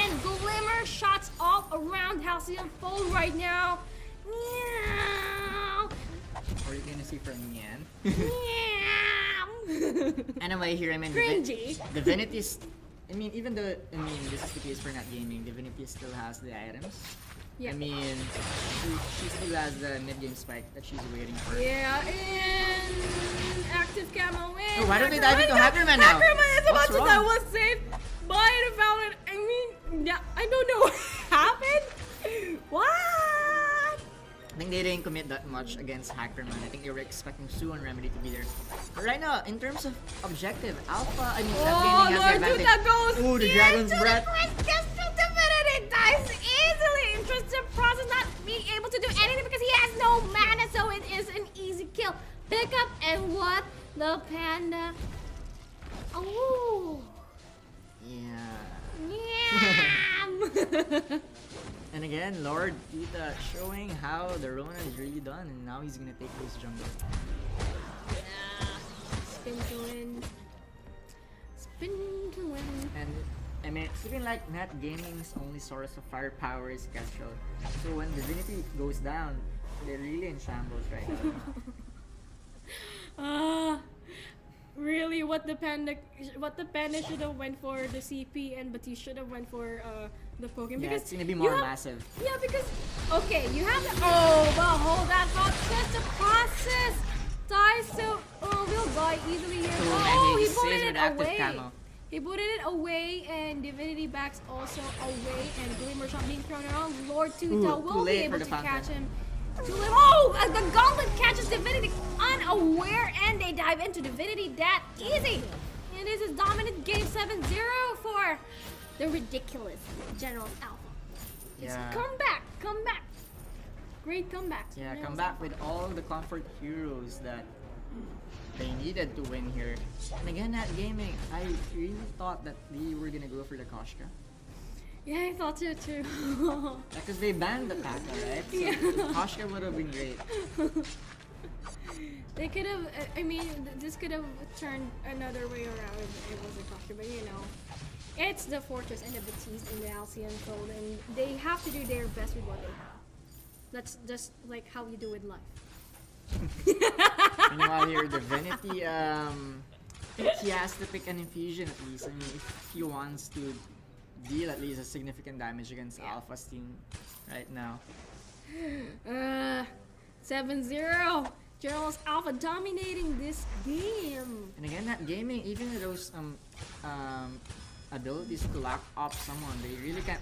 and Glimmer shots all around Halcyon Fold right now. Meow. What are you gonna see from Nyan? Meow. Anyway, here I mean, Cringy. Divinity's. I mean, this is the case for Not Gaming. Divinity still has the items. Yeah. I mean, she still has the mid-game spike that she's waiting for. Yeah, and active camo in. Oh, why don't they dive into Hackerman now? Hackerman is about What's to wrong? die. Was saved by the Fountain. I mean, yeah, I don't know what happened. What? I think they didn't commit that much against Hackerman. I think they were expecting Sue and Remedy to be there. But right now, in terms of objective, Alpha, I mean, Not Oh, Gaming has Lord the advantage. Tuta goes Ooh, the into Dragon's the Breath. quest. Just to Divinity dies easily. Interested Process not being able to do anything because he has no mana, so it is an easy kill. Pick up and what? The Panda. Oh. Yeah. Yeah. And again, Lord Tuta showing how the Rona is really done, and now he's gonna take this jungle. Spin to win. Spin to win. And I mean, it's even like Not Gaming's only source of firepower is Kestrel. So when Divinity goes down, they're really in shambles right now. Really, what the Panda should have went for the CP and Batiste should have went for the Pokemon Yeah, because it's gonna be you more have- massive. Yeah, because okay, you have the well, hold that thought. Just the Process dies, so we'll die easily here. Oh, man, He he booted stays it with active away. camo. He booted it away, and Divinity backs also away, and Glimmer shot being thrown around. Lord Tuta Ooh, will too be late able for to the catch fountain. him. The Gauntlet catches Divinity unaware, and they dive into Divinity that easy. And this is dominant game 7-0 for the ridiculous General Alpha. It's Yeah. come back. Great comeback. Yeah, come back with all the comfort heroes that they needed to win here. And again, Not Gaming, I really thought that they were gonna go for the Koshka. Yeah, I thought so too. Because they banned the Kaka, right? So Yeah. Koshka would have been great. They could have, I mean, this could have turned another way around if it was a Koshka, but you know. It's the Fortress and the Batiste in the Halcyon Fold, and they have to do their best with what they have. That's just like how you do with life. Meanwhile here, Divinity, I think he has to pick an infusion at least. I mean, if he wants to deal at least a significant damage against Alpha's team right now. 7-0. Generals Alpha dominating this game. And again, that gaming, even with those abilities to lock up someone, they really can't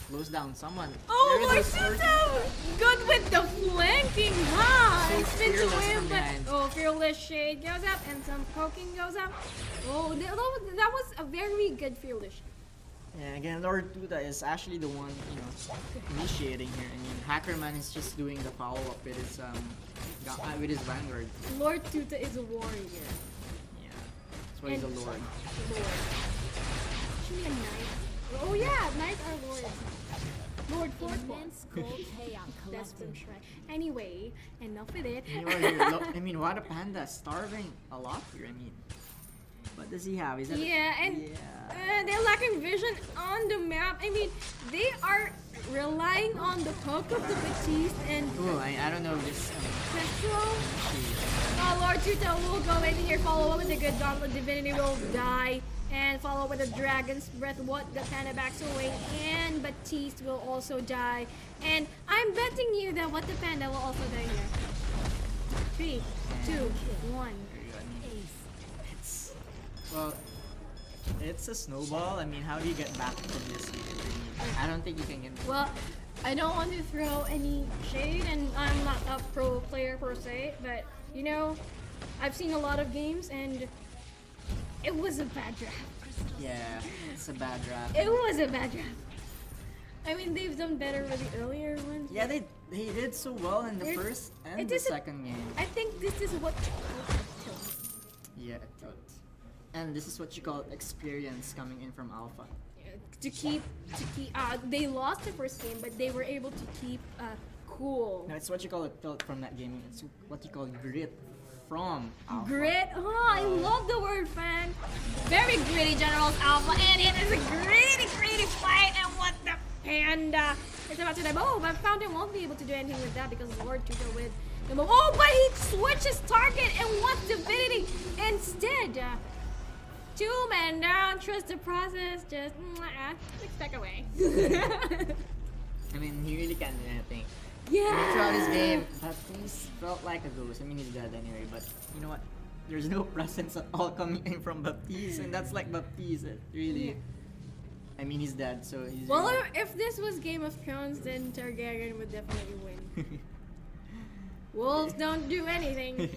close down someone. Oh, There is a Marcito! Good with the flanking, huh? So It's been fearless to win, from but behind. Fearless Shade goes up and some poking goes up. Oh, that was a very good Fearless Shade. Yeah, again, Lord Tuta is actually the one, you know, initiating here. I mean, Hackerman is just doing the follow-up with his Vanguard. Lord Tuta is a warrior. Yeah, that's why he's a And- Lord. Lord. Actually a knight. Oh yeah, knights are lords. Lord fourth one. Immense gold payout That's from collected. Shrek. Anyway, enough with it. Meanwhile here, I mean, Wada Panda starving a lot here. I mean, what does he have? Is that Yeah, and they're lacking vision on the map. I mean, they are relying on the poke of the Batiste and Ooh, I don't know if this. Petrol. Oh, Lord Tuta will go in here, follow up with a good Gauntlet. Divinity will die. And follow up with a Dragon's Breath, what the Panda backs away. And Batiste will also die. And I'm betting you that what the Panda will also die here. 3, 2, 1. It's well, it's a snowball. I mean, how do you get back from this? I don't think you can get. Well, I don't want to throw any shade, and I'm not a pro player per se, but you know, I've seen a lot of games, and it was a bad draft. Yeah, it's a bad draft. It was a bad draft. I mean, they've done better with the earlier ones. Yeah, they did so well in the It- first and it the isn't- second game. I think this is what you call a tilt. Yeah, and this is what you call experience coming in from Alpha. To keep, they lost the first game, but they were able to keep cool. No, it's what you call a tilt from that gaming. It's what you call grit from Alpha. Grit. Oh, I love the word fan. Very gritty Generals Alpha, and it is a gritty fight. And what the Panda is about to die. Oh, but Fountain won't be able to do anything with that because Lord Tuta with the move. Oh, but he switches target and wants Divinity instead. 2 men down. Trust the process. Just back away. I mean, he really can't do anything. Yeah. Throughout his game, Baptiste felt like a ghost. I mean, he's dead anyway, but you know what? There's no presence at all coming in from Baptiste, and that's like Baptiste. It really. Yeah. I mean, he's dead, so he's. Well, really- if this was Game of Thrones, then Targaryen would definitely win. Wolves don't do anything.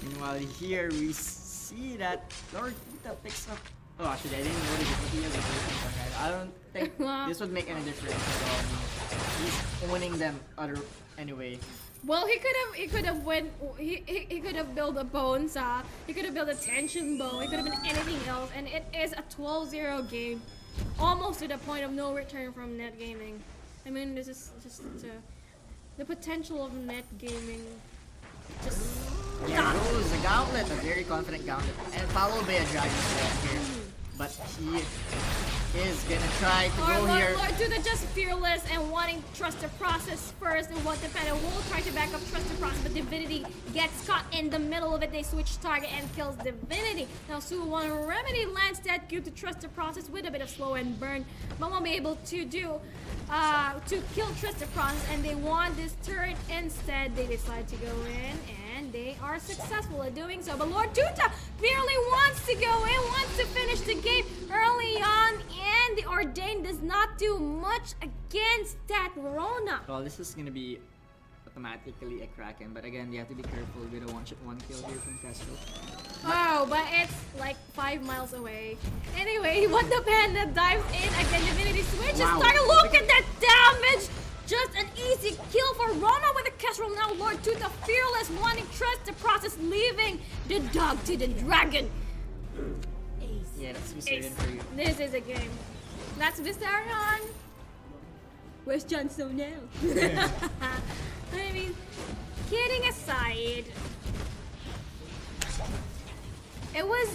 Meanwhile, here we see that Lord Tuta picks up. Oh, actually, I didn't notice it, but he has a great guy. I don't think this would make any difference at all. I mean, he's owning them anyway. Well, he could have went. He could have built a bone saw. He could have built a tension bow. He could have been anything else, and it is a 12-0 game, almost to the point of no return from net gaming. I mean, this is just the potential of net gaming. Just Yeah, goes the Gauntlet, a very confident Gauntlet, and followed by a Dragon's Breath here. But he is gonna try to go here. Lord Tuta just fearless and wanting trust the process first, and what the Panda will try to back up trust the process, but Divinity gets caught in the middle of it. They switch target and kills Divinity. Now Su1 Remedy lands that cube to trust the process with a bit of slow and burn, but won't be able to do to kill trust the process, and they want this turret instead. They decide to go in, and they are successful at doing so. But Lord Tuta merely wants to go in, wants to finish the game early on, and the Ordained does not do much against that Rona. Well, this is gonna be automatically a Kraken, but again, you have to be careful with a one kill here from Castro. Oh, but it's like 5 miles away. Anyway, what the Panda dives in again, Divinity switches. Wow. Look at that damage! Just an easy kill for Rona with a casserole. Now Lord Tuta fearless, wanting trust the process, leaving the dog to the dragon. Ace. Yeah, that's Wizardin for you. This is a game. That's Visarion. Where's Jon Snow now? I mean, kidding aside, it was.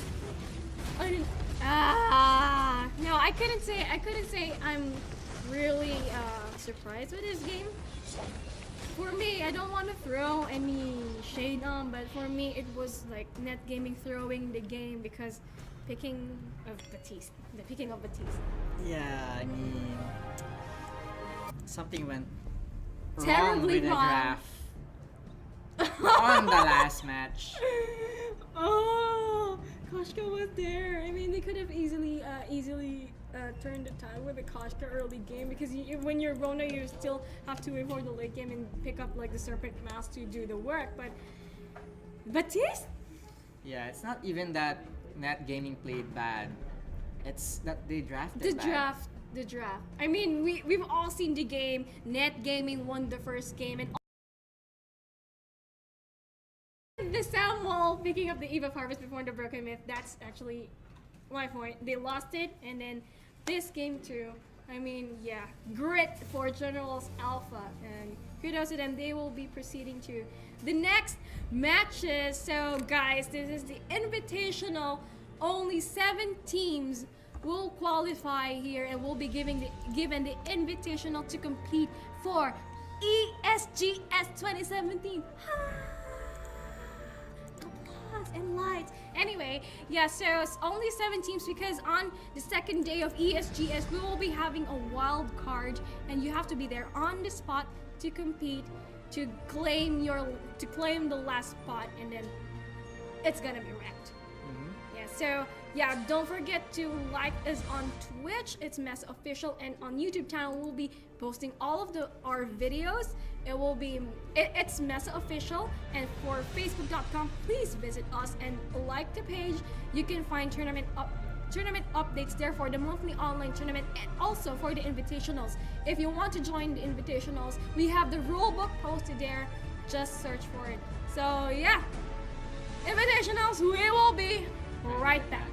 No, I couldn't say I'm really surprised with this game. For me, I don't want to throw any shade on, but for me, it was like Net Gaming throwing the game because the picking of Batiste. Yeah, I mean, something went wrong Terribly with the wrong. draft on the last match. Oh, Koshka was there. I mean, they could have easily turned the tide with the Koshka early game because when you're Rona, you still have to wait for the late game and pick up like the Serpent Mask to do the work. But Batiste? Yeah, it's not even that Net Gaming played bad. It's that they drafted The bad. draft. I mean, we've all seen the game. Net Gaming won the first game and the Samuel picking up the Eve of Harvest before the Broken Myth. That's actually my point. They lost it, and then this game too. I mean, yeah, grit for Generals Alpha, and kudos to them. They will be proceeding to the next matches. So, guys, this is the Invitational. Only 7 teams will qualify here, and will be given the Invitational to compete for ESGS 2017. And lights. Anyway, yeah, so it's only 7 teams because on the second day of ESGS we will be having a wild card, and you have to be there on the spot to compete to claim the last spot, and then it's gonna be wrecked. Yeah, so yeah, don't forget to like us on Twitch. It's MeSA Official, and on YouTube channel we'll be posting all of our videos. It's MeSA Official, and for Facebook.com, please visit us and like the page. You can find tournament updates there for the monthly online tournament and also for the invitationals. If you want to join the invitationals, we have the rulebook posted there. Just search for it. So yeah, invitationals, we will be right back.